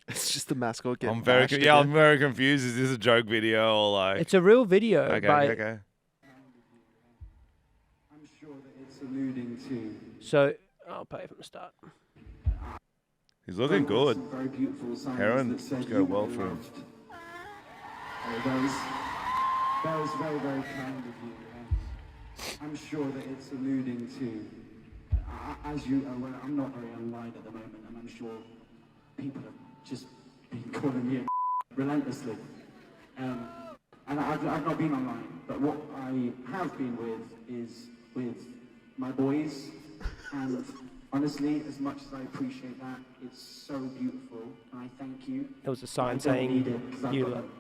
It's just the mascot getting I'm very bashed I'm again. very confused. Is this a joke video or like? It's a real video. Okay, by, okay. I'm sure that it's alluding to. So I'll play from the start. He's looking good. Some very beautiful songs Heron that said must go you well were for him. loved. That was very, very kind of you. I'm sure that it's alluding to, as you are aware, I'm not very online at the moment, and I'm sure people have just been calling me relentlessly. And I've not been online, but what I have been is with my boys, and honestly, as much as I appreciate that, it's so beautiful, and I thank you. There was a I sign don't need saying it, 'cause I've you got love. them.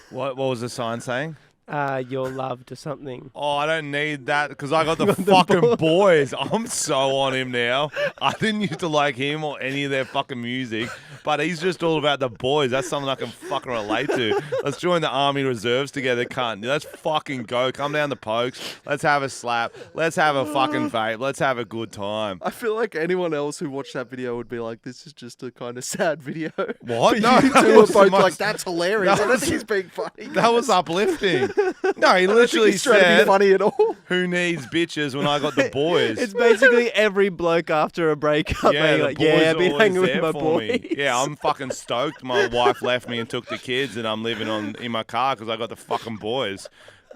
What was the sign saying? You're loved or something. Oh, I don't need that because I got the fucking boys. I'm so on him now. I didn't used to like him or any of their fucking music, but he's just all about the boys. That's something I can fucking relate to. Let's join the Army Reserves together, cunt. Let's fucking go. Come down the Pokes. Let's have a slap. Let's have a fucking vape. Let's have a good time. I feel like anyone else who watched that video would be like, this is just a kind of sad video. What? But No, you that two were was the both like, most- that's hilarious. that I don't was- think he's being funny. That was uplifting. No, he I don't think literally he's trying to be said, funny at all. "Who needs bitches when I got the boys?" It's basically every bloke after a breakup being the like, boys yeah, are I've been always hanging with there my for boys. me. Yeah, I'm fucking stoked. My wife left me and took the kids, and I'm living in my car because I got the fucking boys.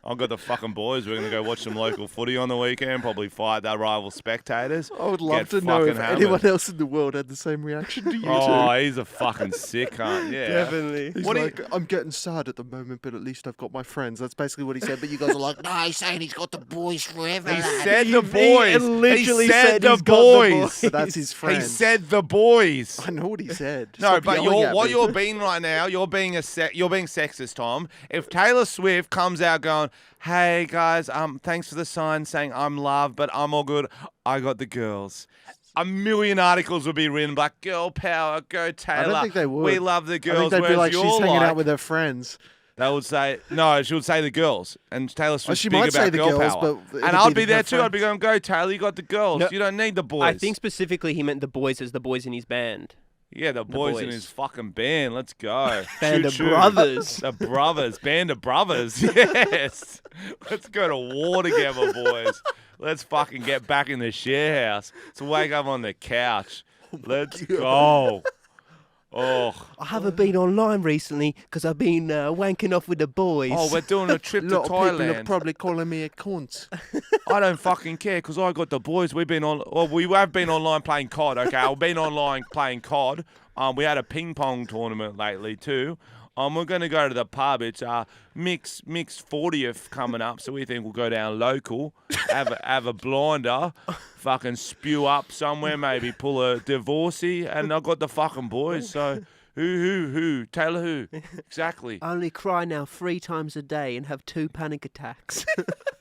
I've got the fucking boys. We're gonna go watch some local footy on the weekend. Probably fight our rival spectators. I would love Get to know if fucking hammered. anyone else in the world had the same reaction to you Oh, two. he's a fucking sick cunt. Yeah, Definitely. He's What do you- like, I'm getting sad at the moment, but at least I've got my friends. That's basically what he said. But you guys are like, no, he's saying he's got the boys forever. He lad." said the He boys. literally he said said the he's got the boys. boys. But that's his He friends. said the boys. I know what he said. No, Stop but yelling at me. you're being right now. You're being you're being sexist, Tom. If Taylor Swift comes out going, "Hey guys, thanks for the sign saying I'm loved, but I'm all good. I got the girls." A million articles would be written like "Girl power, go Taylor." I don't think they would. We love the I girls. think they'd be whereas like, she's you're hanging like, out with her friends. They would say no. She would say the girls, and Taylor Swift's she big might about say the girl girls, power. but it'd And I'd be be there her too. I'd be friends. going, "Go Taylor, you got the girls. No, you don't need the boys." I think specifically he meant the boys as the boys in his band. yeah, the boys in boys. his fucking band. Let's go. Band Choo of choo. brothers. The brothers, band of brothers. Yes. Let's go to war together, boys. Let's fucking get back in the share house. Let's wake up on the couch. Let's go. Oh. I haven't been online recently because I've been wanking off with the boys. Oh, we're doing a trip A to lot of people are Thailand. probably calling me a cunt. I don't fucking care because I got the boys. We have been online playing COD. Okay, I've been online playing COD. We had a ping pong tournament lately too. We're going to go to the pub. It's mixed 40th coming up, so we think we'll go down local, have a blinder, fucking spew up somewhere, maybe pull a divorcee, and I got the fucking boys. So who? Taylor who? Exactly. I only cry now 3 times a day and have 2 panic attacks.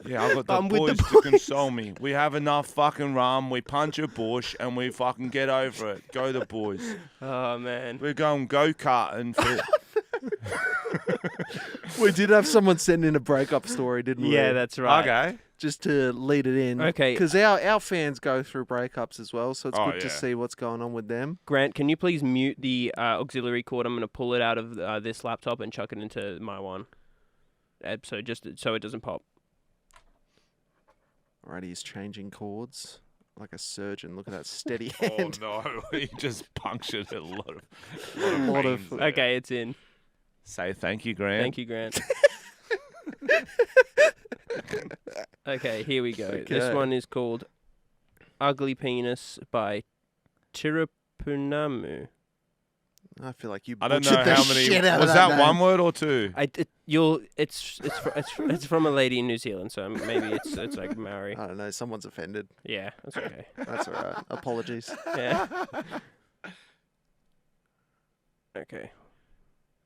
Yeah, I got the I'm with boys the to boys. console me. We have enough fucking rum. We punch a bush and we fucking get over it. Go the boys. Oh, man. We're going go-karting for... We did have someone send in a breakup story, didn't we? Yeah, that's right. Okay. Just to lead it in. Okay. Because our fans go through breakups as well, so it's Oh, good to yeah. see what's going on with them. Grant, can you please mute the auxiliary cord? I'm going to pull it out of this laptop and chuck it into my one. So just so it doesn't pop. Alright, he's changing chords like a surgeon. Look at that steady Oh, hand. no. He just punctured a lot of lot of- veins there. Okay, it's in. Say thank you, Grant. Thank you, Grant. Okay, here we go. This Okay. one is called Ugly Penis by Tirupunamu. I feel like you I don't butchered know the how many. shit out Was of that name. one word or two? It's from a lady in New Zealand, so maybe it's like Maori. I don't know. Someone's offended. Yeah, that's okay. That's all right. Apologies. Yeah. Okay.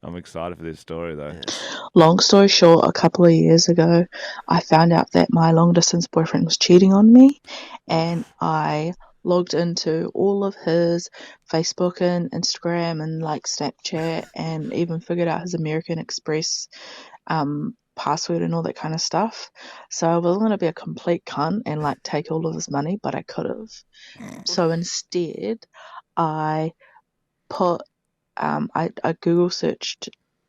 I'm excited for this story though. Yeah. Long story short, a couple of years ago, I found out that my long distance boyfriend was cheating on me, and I logged into all of his Facebook and Instagram and like Snapchat, and even figured out his American Express password and all that kind of stuff. So I wasn't going to be a complete cunt and like take all of his money, but I could have. So instead, I put I Google searched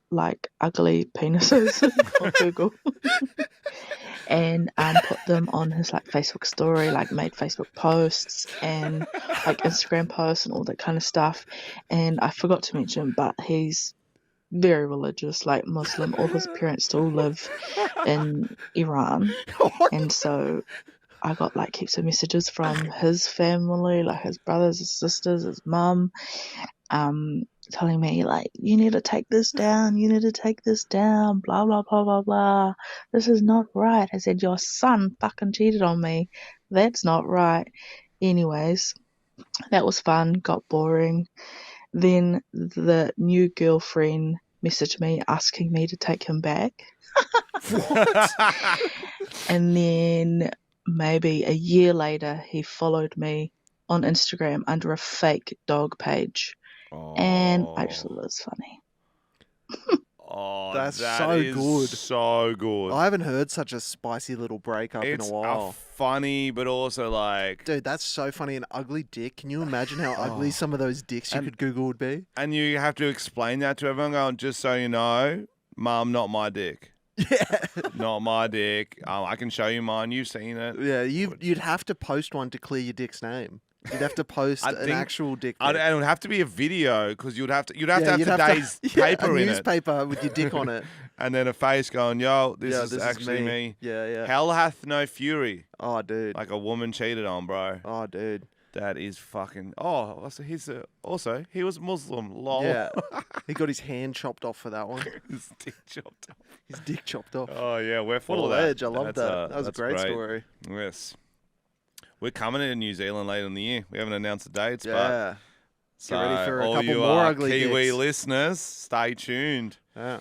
like ugly penises on Google and put them on his like Facebook story, like made Facebook posts and like Instagram posts and all that kind of stuff. And I forgot to mention, but he's very religious, like Muslim. All his parents still live in Iran, and so I got like heaps of messages from his family, like his brothers, his sisters, his mum, telling me like, you need to take this down, blah blah blah blah blah. This is not right. I said, your son fucking cheated on me. That's not right. Anyways, that was fun, got boring. Then the new girlfriend messaged me asking me to take him back. And then maybe a year later, he followed me on Instagram under a fake dog page. And I just thought it was funny. Oh, That's that so is good. So good. I haven't heard such a spicy little breakup It's in a while. funny, but also like, Dude, that's so funny. An ugly dick. Can you imagine how ugly some of those dicks you And- could Google would be? and you have to explain that to everyone. Going, just so you know, Mum, not my dick. Yeah. Not my dick. I can show you mine. You've seen it. Yeah, you'd have to post one to clear your dick's name. You'd have to post I an think- actual dick. And pic. it would have to be a video because you'd have to Yeah, have you'd today's paper a in it, newspaper with your dick on it. and then a face going, "Yo, this Yeah, is actually me." Yeah, yeah. Hell hath no fury, Oh, dude. like a woman cheated on, bro. Oh, dude. That is fucking. Oh, so also he was Muslim. Lol. Yeah. He got his hand chopped off for that one. His dick chopped off. His dick chopped off. Oh yeah, we're What for a that. ledge. I love That's, that. That was a that's great story. Yes. We're coming to New Zealand later in the year. We haven't announced the dates, but Yeah. so Get ready for a all couple you more ugly Kiwi dicks. listeners, stay tuned. Yeah.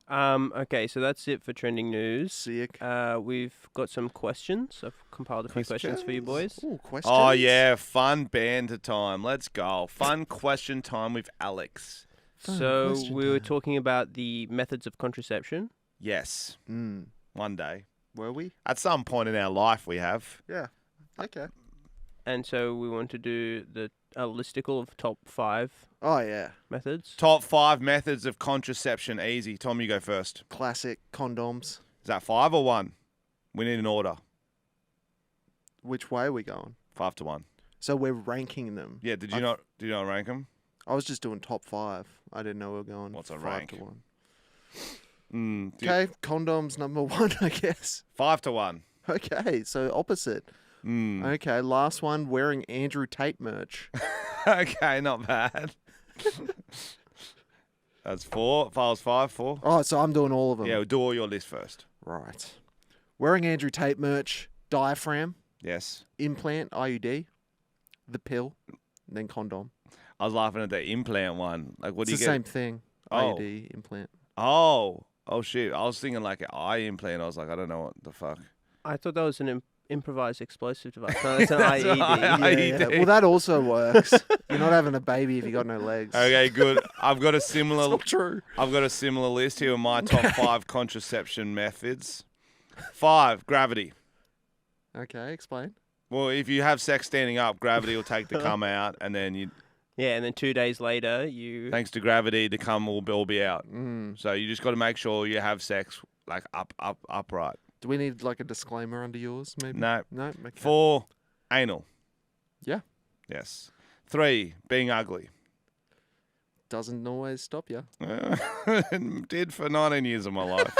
Okay, so that's it for trending news. Sick. We've got some questions. I've compiled a few questions for you boys. Ooh, questions. Oh yeah, fun banter time. Let's go. Fun question time with Alex. So question we were time. talking about the methods of contraception. Yes, Mm. one day. Were we? At some point in our life, we have. Yeah. Okay. And so we want to do a listicle of top 5 Oh, yeah. methods. Top 5 methods of contraception. Easy. Tom, you go first. Classic condoms. Is that 5 or 1? We need an order. Which way are we going? 5 to 1. So we're ranking them. Yeah. Did you not rank them? I was just doing top 5. I didn't know we were going What's a 5 rank? to 1. Mm, Okay, condoms number 1, I guess. 5 to 1. Okay, so opposite. Mm. Okay, last one, wearing Andrew Tate merch. Okay, not bad. That's 4. Files 5, 4. Oh, so I'm doing all of them. Yeah, we'll do all your list first. Right. Wearing Andrew Tate merch, diaphragm, Yes. implant, IUD, the pill, and then condom. I was laughing at the implant one. Like, what It's do you the get? same thing. Oh. IUD, implant. Oh shit! I was thinking like an eye implant. I was like, I don't know what the fuck. I thought that was an improvised explosive device. No, that's an That's IED. right. Yeah, IUD. Well, that also works. You're not having a baby if you got no legs. Okay, good. I've got a similar. It's not true. I've got a similar list here of my top 5 contraception methods. 5, gravity. Okay, explain. Well, if you have sex standing up, gravity will take the cum out, and then you, Yeah, and then 2 days later, you... thanks to gravity, the cum will be out. Mm. So you just got to make sure you have sex like upright. Do we need like a disclaimer under yours, maybe? No. No? Okay. 4, anal. Yeah. Yes. 3, being ugly. doesn't always stop you. Did for 19 years of my life.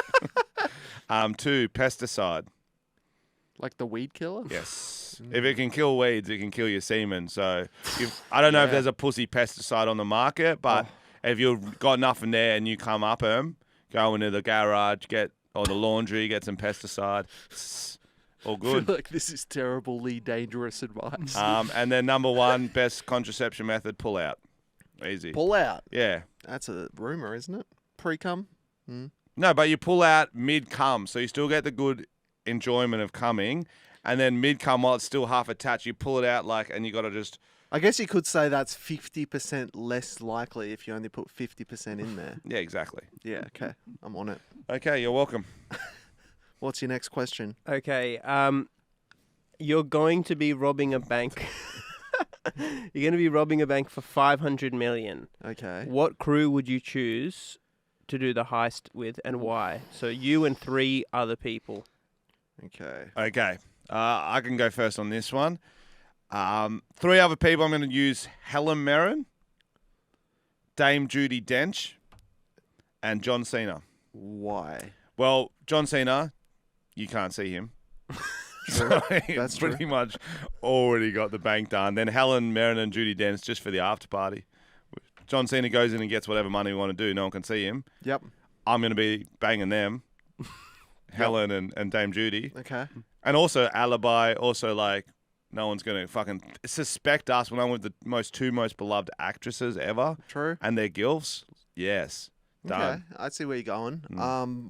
2, pesticide. Like the weed killer? Yes. If it can kill weeds, it can kill your semen. So I don't know if there's a pussy pesticide on the market, but if you've got nothing there and you come up them, go into the garage, or the laundry, get some pesticide. It's all I good. feel like this is terribly dangerous advice. And then number 1, best contraception method, pull out. Easy. Pull out. Yeah. That's a rumor, isn't it? Pre-cum? No, but you pull out mid-cum, so you still get the good enjoyment of coming, and then mid-cum, while it's still half attached, you pull it out and you got to just... I guess you could say that's 50% less likely if you only put 50% in there. Yeah, exactly. Yeah, okay. I'm on it. Okay, you're welcome. What's your next question? Okay. You're going to be robbing a bank. You're going to be robbing a bank for 500 million. Okay. What crew would you choose to do the heist with, and why? So you and 3 other people. Okay. Okay. I can go first on this one. 3 other people, I'm going to use Helen Mirren, Dame Judi Dench, and John Cena. Why? Well, John Cena, you can't see him. So That's he's pretty much already got the bank done. Then Helen Mirren and Judi Dench just for the after party. John Cena goes in and gets whatever money we want to do. No one can see him. Yep. I'm going to be banging them, Helen and Dame Judy. Okay. And also alibi, also no one's going to fucking suspect us when I'm with the two most beloved actresses ever. True. And their gilfs. Yes. Okay, Done. I see where you're going.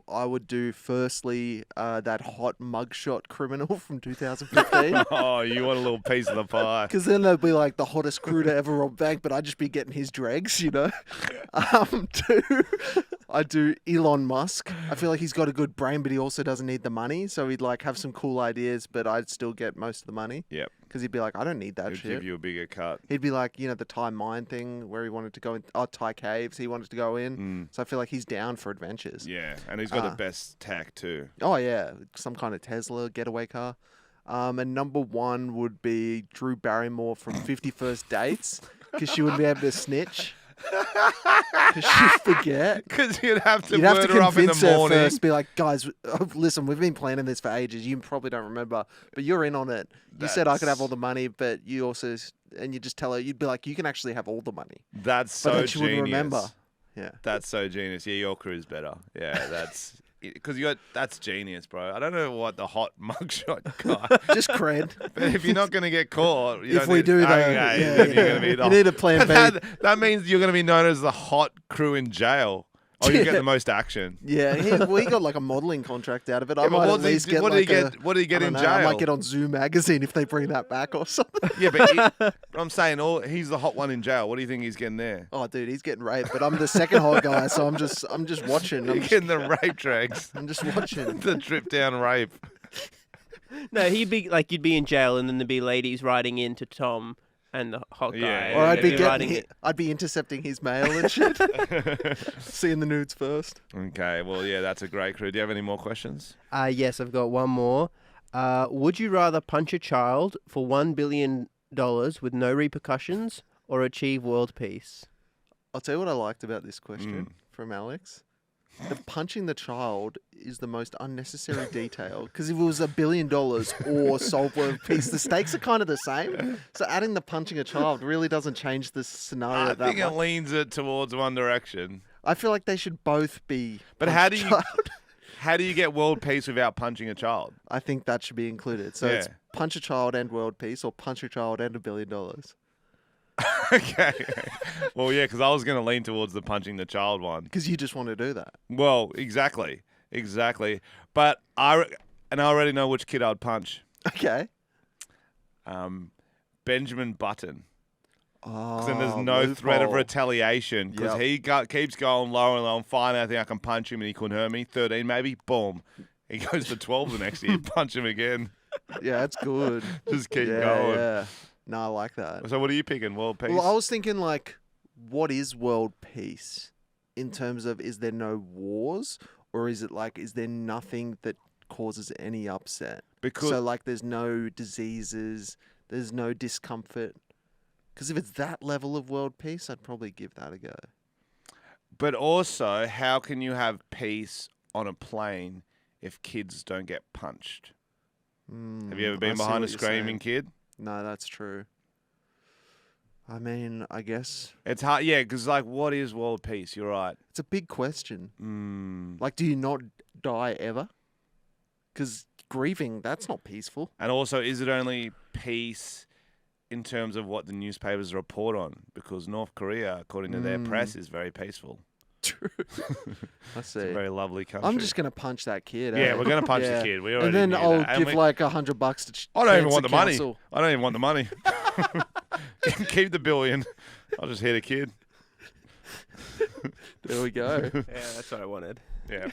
I would do firstly that hot mugshot criminal from 2015. Oh, you want a little piece of the pie. Because then they'll be like the hottest crew to ever rob bank, but I'd just be getting his dregs, you know. 2, I do Elon Musk. I feel like he's got a good brain, but he also doesn't need the money. So he'd have some cool ideas, but I'd still get most of the money. Yep. Because he'd be like, I don't need that He'd shit. give you a bigger cut. He'd be like, the Thai mine thing where he wanted to go in, Thai caves he wanted to go in. So I feel like he's down for adventures. Yeah, and he's got the best tech too. Oh, yeah. Some kind of Tesla getaway car. And number 1 would be Drew Barrymore from 50 First Dates because she wouldn't be able to snitch. Because she'd forget. Because you'd have to You'd have to word her up in convince the her morning. first, be like, guys, listen, we've been planning this for ages. You probably don't remember, but you're in on it. You said I could have all the money, but you also, and you just tell her, you'd be like, you can actually have all the money. That's so But then she genius. wouldn't remember. Yeah. That's so genius. Yeah, your crew's better. Yeah, that's because that's genius, bro. I don't know what the hot mugshot guy. Just cred. But if you're not going to get caught, you If don't we need, do that, okay, yeah, then yeah. you're going to be the, You need a plan B. That means you're going to be known as the hot crew in jail. Or you get Yeah. the most action. Yeah, he got a modeling contract out of it. I Yeah, but might at what's he- least get what did he get- what did he get I in don't know, I jail? might get on Zoo magazine if they bring that back or something. Yeah, but I'm saying he's the hot one in jail. What do you think he's getting there? Oh, dude, he's getting raped, but I'm the second hot guy, so I'm just watching. You're getting the rape drags. I'm just watching. The drip down rape. No, he'd be you'd be in jail, and then there'd be ladies writing in to Tom and the hot guy. Yeah, and Or I'd they'd be writing it. I'd be intercepting his mail and shit. Seeing the nudes first. Okay, well, yeah, that's a great crew. Do you have any more questions? Yes, I've got one more. Would you rather punch a child for $1 billion with no repercussions, or achieve world peace? I'll tell you what I liked about this question from Alex. The punching the child is the most unnecessary detail, because if it was $1 billion or solve world peace, the stakes are kind of the same. So adding the punching a child really doesn't change the scenario I that think it much. leans it towards one direction. I feel like they should both be. But punch how a do you child. how do you get world peace without punching a child? I think that should be included. So it's Yeah. punch a child and world peace, or punch a child and $1 billion. Okay. Well, yeah, because I was going to lean towards the punching the child one. Because you just want to do that. Well, exactly. But I already know which kid I'd punch. Okay. Benjamin Button. Oh, Because then there's no threat of loophole. retaliation. Because Yep. he keeps going lower and lower. Fine, I think I can punch him and he couldn't hurt me. 13 maybe. Boom. He goes to 12 the next year. Punch him again. Yeah, that's good. Just keep yeah, going. Yeah. No, I like that. So what are you picking? World peace? Well, I was thinking, what is world peace in terms of, is there no wars, or is it is there nothing that causes any upset? Because So there's no diseases, there's no discomfort. Because if it's that level of world peace, I'd probably give that a go. But also, how can you have peace on a plane if kids don't get punched? Have you ever I been see behind a what you're screaming saying. kid? No, that's true. I mean, I guess It's hard, yeah, because, like, what is world peace? You're right. it's a big question. Mm. Like, do you not die ever? Because grieving, that's not peaceful. And also, is it only peace in terms of what the newspapers report on? Because North Korea, according to their press, is very peaceful. True. I It's see. a very lovely country. I'm just gonna punch that kid. Yeah, eh? we're going to punch Yeah. the kid. We already And then knew I'll that. And give like $100 to. I don't even Cancer want the money. Council. I don't even want the money. Keep the billion. I'll just hit a kid. There we go. Yeah, that's what I wanted. Yeah.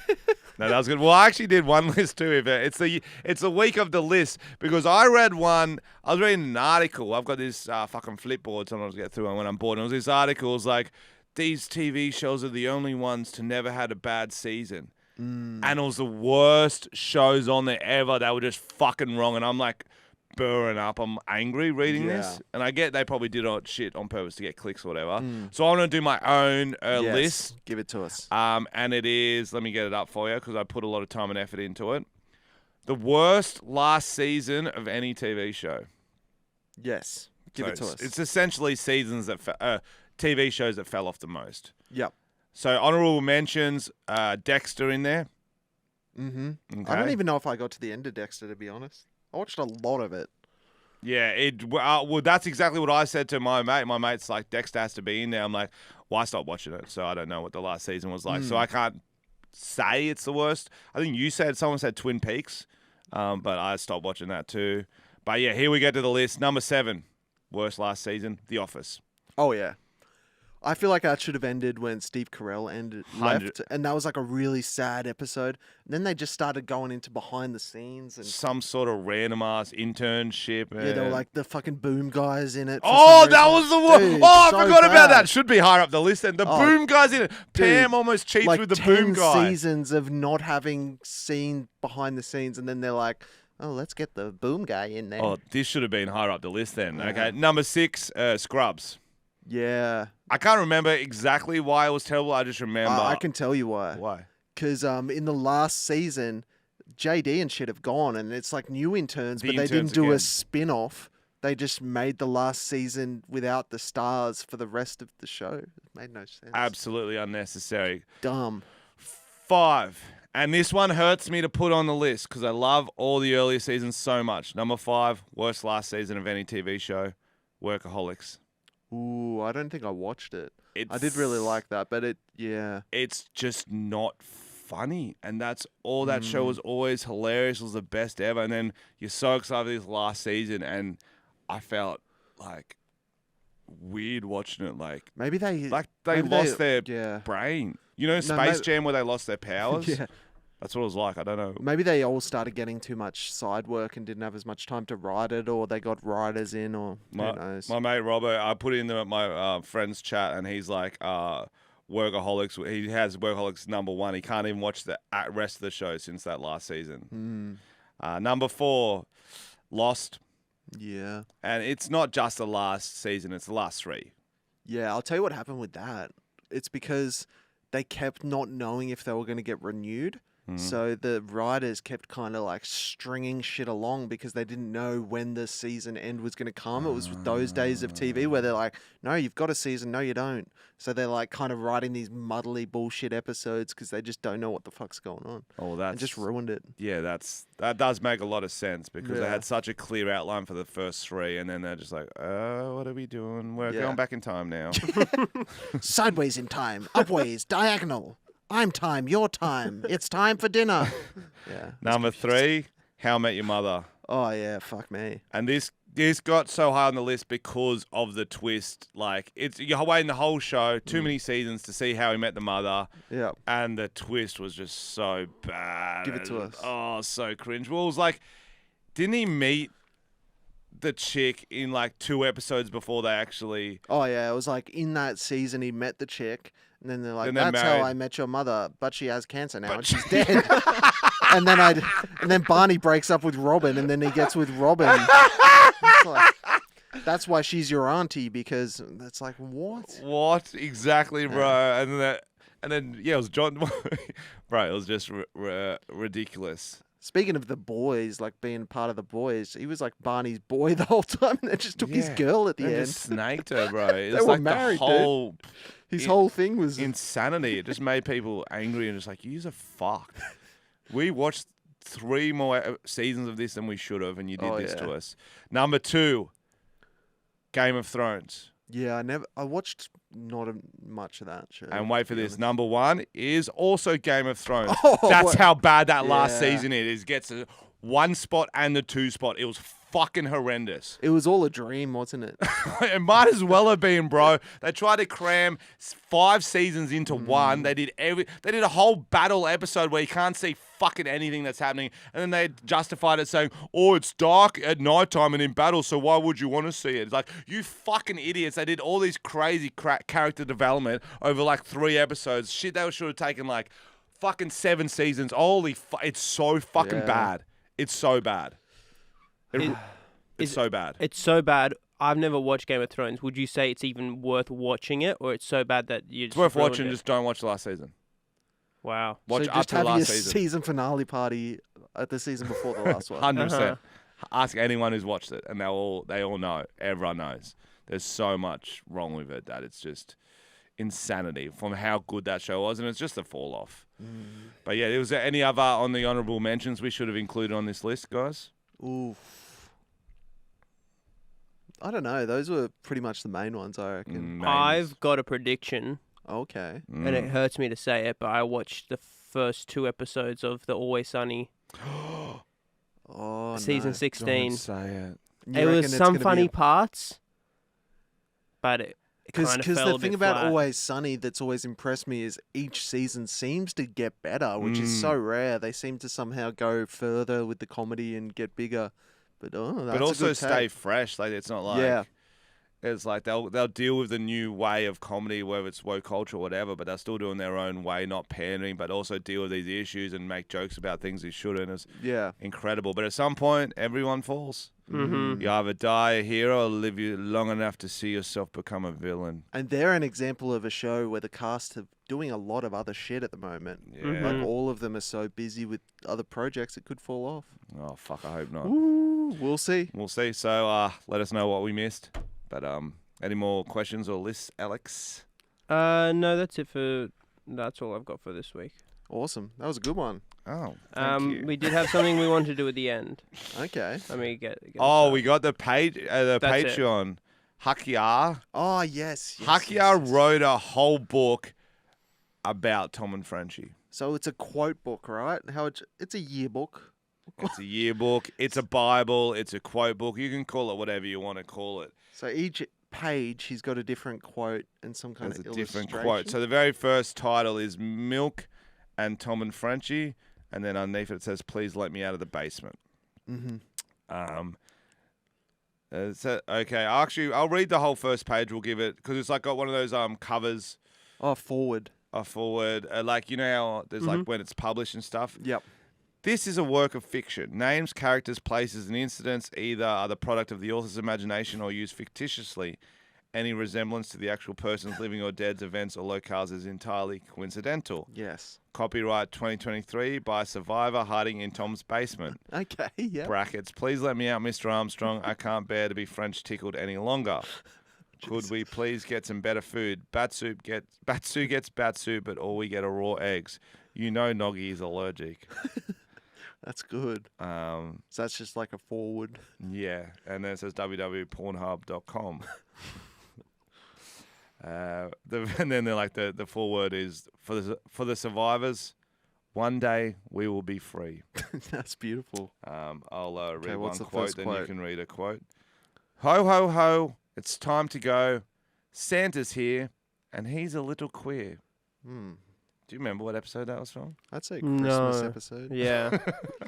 No, that was good. Well, I actually did one list too. It's the week of the list because I read one. I was reading an article. I've got this fucking flipboard sometimes I get through when I'm bored. And it was this article. It was like, these TV shows are the only ones to never had a bad season. And it was the worst shows on there ever. They were just fucking wrong. And I'm like, burning up. I'm angry reading this. And I get they probably did all shit on purpose to get clicks or whatever. So I'm going to do my own Yes, list. Give it to us. And it is, let me get it up for you because I put a lot of time and effort into it. The worst last season of any TV show. Yes. Give it to us. It's essentially seasons that TV shows that fell off the most. Yep. So honorable mentions, Dexter in there. Mm-hmm. Okay. I don't even know if I got to the end of Dexter, to be honest. I watched a lot of it. Yeah, well, that's exactly what I said to my mate. My mate's like, Dexter has to be in there. I'm like, well, I stopped watching it, so I don't know what the last season was like. So I can't say it's the worst. I think someone said Twin Peaks, but I stopped watching that too. But yeah, here we go to the list. Number 7, worst last season, The Office. Oh, yeah. I feel like that should have ended when Steve Carell left, and that was like a really sad episode. And then they just started going into behind the scenes and Some sort of random ass internship. yeah, they were like the fucking boom guys in it. for Oh, some that reason. was the one. Dude, I so forgot about bad. that. Should be higher up the list. And the boom guys in it. Pam Dude, almost cheats Like with the 10 boom guy. seasons of not having seen behind the scenes, and then they're like, "Oh, let's get the boom guy in there." Oh, this should have been higher up the list then. Okay, number 6, Scrubs. Yeah, I can't remember exactly why it was terrible. I just remember. I can tell you why. Why? Because in the last season, JD and shit have gone, and it's like new interns, The but they interns didn't do again. a spin-off. They just made the last season without the stars for the rest of the show. It made no sense. Absolutely unnecessary. Dumb. 5. And this one hurts me to put on the list because I love all the earlier seasons so much. Number 5, worst last season of any TV show, Workaholics. Ooh, I don't think I watched it. I did really like that, but yeah. It's just not funny. And that's all that show was always hilarious. It was the best ever. And then you're so excited for this last season. And I felt like weird watching it. Like Maybe they they maybe lost they- their yeah. brain. You know, Space maybe- Jam where they lost their powers? Yeah. That's what it was like. I don't know. Maybe they all started getting too much side work and didn't have as much time to write it, or they got writers in, or who knows. My mate Robbie, I put in my friend's chat, and he's like, Workaholics. He has Workaholics number 1. He can't even watch the rest of the show since that last season. Number 4, Lost. Yeah. And it's not just the last season; it's the last 3. Yeah, I'll tell you what happened with that. It's because they kept not knowing if they were going to get renewed. So the writers kept kind of like stringing shit along because they didn't know when the season end was going to come. It was those days of TV where they're like, no, you've got a season. No, you don't. So they're like kind of writing these muddly bullshit episodes because they just don't know what the fuck's going on. Oh, And just ruined it. yeah. That does make a lot of sense because they Yeah. had such a clear outline for the first 3, and then they're just like, what are we doing? We're Yeah. going back in time now. Sideways in time, upways, diagonal. I'm time, your time. It's time for dinner. Yeah. Number 3, How I Met Your Mother. Oh, yeah, fuck me. And this got so high on the list because of the twist. Like, you're waiting the whole show, too many seasons to see how he met the mother. Yeah. And the twist was just so bad. Give it to us. Oh, so cringe. Well, it was like, didn't he meet the chick in like 2 episodes before they actually... Oh, yeah, it was like in that season he met the chick, and then they're like, Then they're that's how married. I met your mother, but she has cancer now and she's dead. and then Barney breaks up with Robin, and then he gets with Robin. It's like, that's why she's your auntie, because it's like, what? What? Exactly, bro. And then, yeah, it was John. Bro, it was just ridiculous. Speaking of the boys, like being part of the boys, he was like Barney's boy the whole time, and then just took his Yeah. girl at the They end. just snaked her, bro. It They was were like married, the dude. whole His whole thing was insanity. It just made people angry and just like, you're fucked. We watched 3 more seasons of this than we should have, and you did this to us. Number 2, Game of Thrones. Yeah, I watched not much of that show. And wait for to be this. honest. Number 1 is also Game of Thrones. Oh, That's what- how bad that last Yeah. season is. It gets a 1 spot and the 2 spot. It was fucking horrendous. It was all a dream, wasn't it? It might as well have been, bro. They tried to cram 5 seasons into one. They did a whole battle episode where you can't see fucking anything that's happening, and then they justified it saying, "Oh, it's dark at nighttime and in battle, so why would you want to see it?" It's like, you fucking idiots. They did all these crazy character development over like 3 episodes. Shit, they should have taken like fucking 7 seasons. Holy, it's so fucking Yeah. bad. It's so bad. It's so bad. It's so bad. I've never watched Game of Thrones. Would you say it's even worth watching it, or it's so bad that you It's just worth ruined watching. it? Just don't watch the last season. Wow. Watch so up just to the have your last season. season finale party at the season before the last one. 100%. Ask anyone who's watched it, and they all know. Everyone knows. There's so much wrong with it that it's just insanity from how good that show was, and it's just a fall off. But yeah, was there any other on the honourable mentions we should have included on this list, guys? Ooh. I don't know. Those were pretty much the main ones, I reckon. Names. I've got a prediction, Okay. and it hurts me to say it, but I watched the first 2 episodes of the Always Sunny Oh, season no. 16. Don't say it. You It reckon was it's some gonna be funny parts, but it kind of Because fell the a thing bit about flat. Always Sunny that's always impressed me is each season seems to get better, which is so rare. They seem to somehow go further with the comedy and get bigger. But that's But a also good stay take. fresh. Like, it's not like... Yeah. It's like they'll deal with the new way of comedy, whether it's woke culture or whatever, but they're still doing their own way, not pandering, but also deal with these issues and make jokes about things they shouldn't. It's Yeah. incredible. But at some point, everyone falls. Mm-hmm. You either die a hero or live you long enough to see yourself become a villain. And they're an example of a show where the cast are doing a lot of other shit at the moment. Yeah. Mhm. Like all of them are so busy with other projects, it could fall off. Oh, fuck, I hope not. Ooh, we'll see. We'll see. So let us know what we missed. But any more questions or lists, Alex? No, that's all I've got for this week. Awesome. That was a good one. Oh, thank you. We did have something we wanted to do at the end. Okay. Let me get Oh, this we got the page, the That's it. Patreon. Hakia. Oh, yes. Hakia wrote a whole book about Tom and Frenchie. So it's a quote book, right? It's a yearbook. It's a yearbook. It's a Bible. It's a quote book. You can call it whatever you want to call it. So each page, he's got a different quote and some kind There's of a different illustration. quote. So the very first title is Milk and Tom and Frenchie, and then underneath it says, "Please let me out of the basement." Mm-hmm. Okay. I'll read the whole first page. We'll give it because it's like got one of those covers. Oh, forward. Forward, like you know how there's like when it's published and stuff. Yep. This is a work of fiction. Names, characters, places, and incidents either are the product of the author's imagination or used fictitiously. Any resemblance to the actual person's living or dead's events or locales is entirely coincidental. Yes. Copyright 2023 by Survivor hiding in Tom's basement. Okay, yeah. Brackets, please let me out, Mr. Armstrong. I can't bear to be French tickled any longer. Could we please get some better food? Batsu gets bat soup, but all we get are raw eggs. You know Noggy is allergic. That's good. So that's just like a forward. Yeah, and then it says www.pornhub.com. And then they're like the foreword is for the survivors. One day we will be free. That's beautiful. I'll read what's one the quote, first then quote? you can read a quote. Ho ho ho! It's time to go. Santa's here, and he's a little queer. Hmm. Do you remember what episode that was from? I'd say Christmas No. episode. Yeah.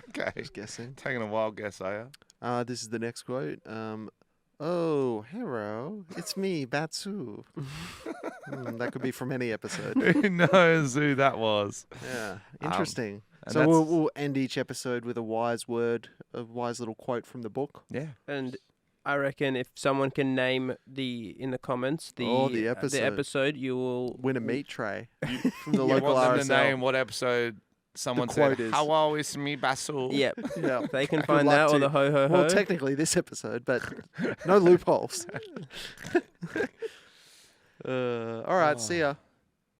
Okay, Just guessing. taking a wild guess, are you? This is the next quote. Oh, hello. It's me, Batsu. That could be from any episode. Who knows who that was? Yeah. Interesting. and So that's- we'll end each episode with a wise word, a wise little quote from the book. Yeah. And I reckon if someone can name in the comments the episode, you will Win a meat tray from the You local want them to RSL. name what episode someone quote said, is- hello, it's me, Basul. Yep. Yeah. They can Good find luck that or to the you. ho ho ho. Well, technically this episode, but no loopholes. All right, see ya.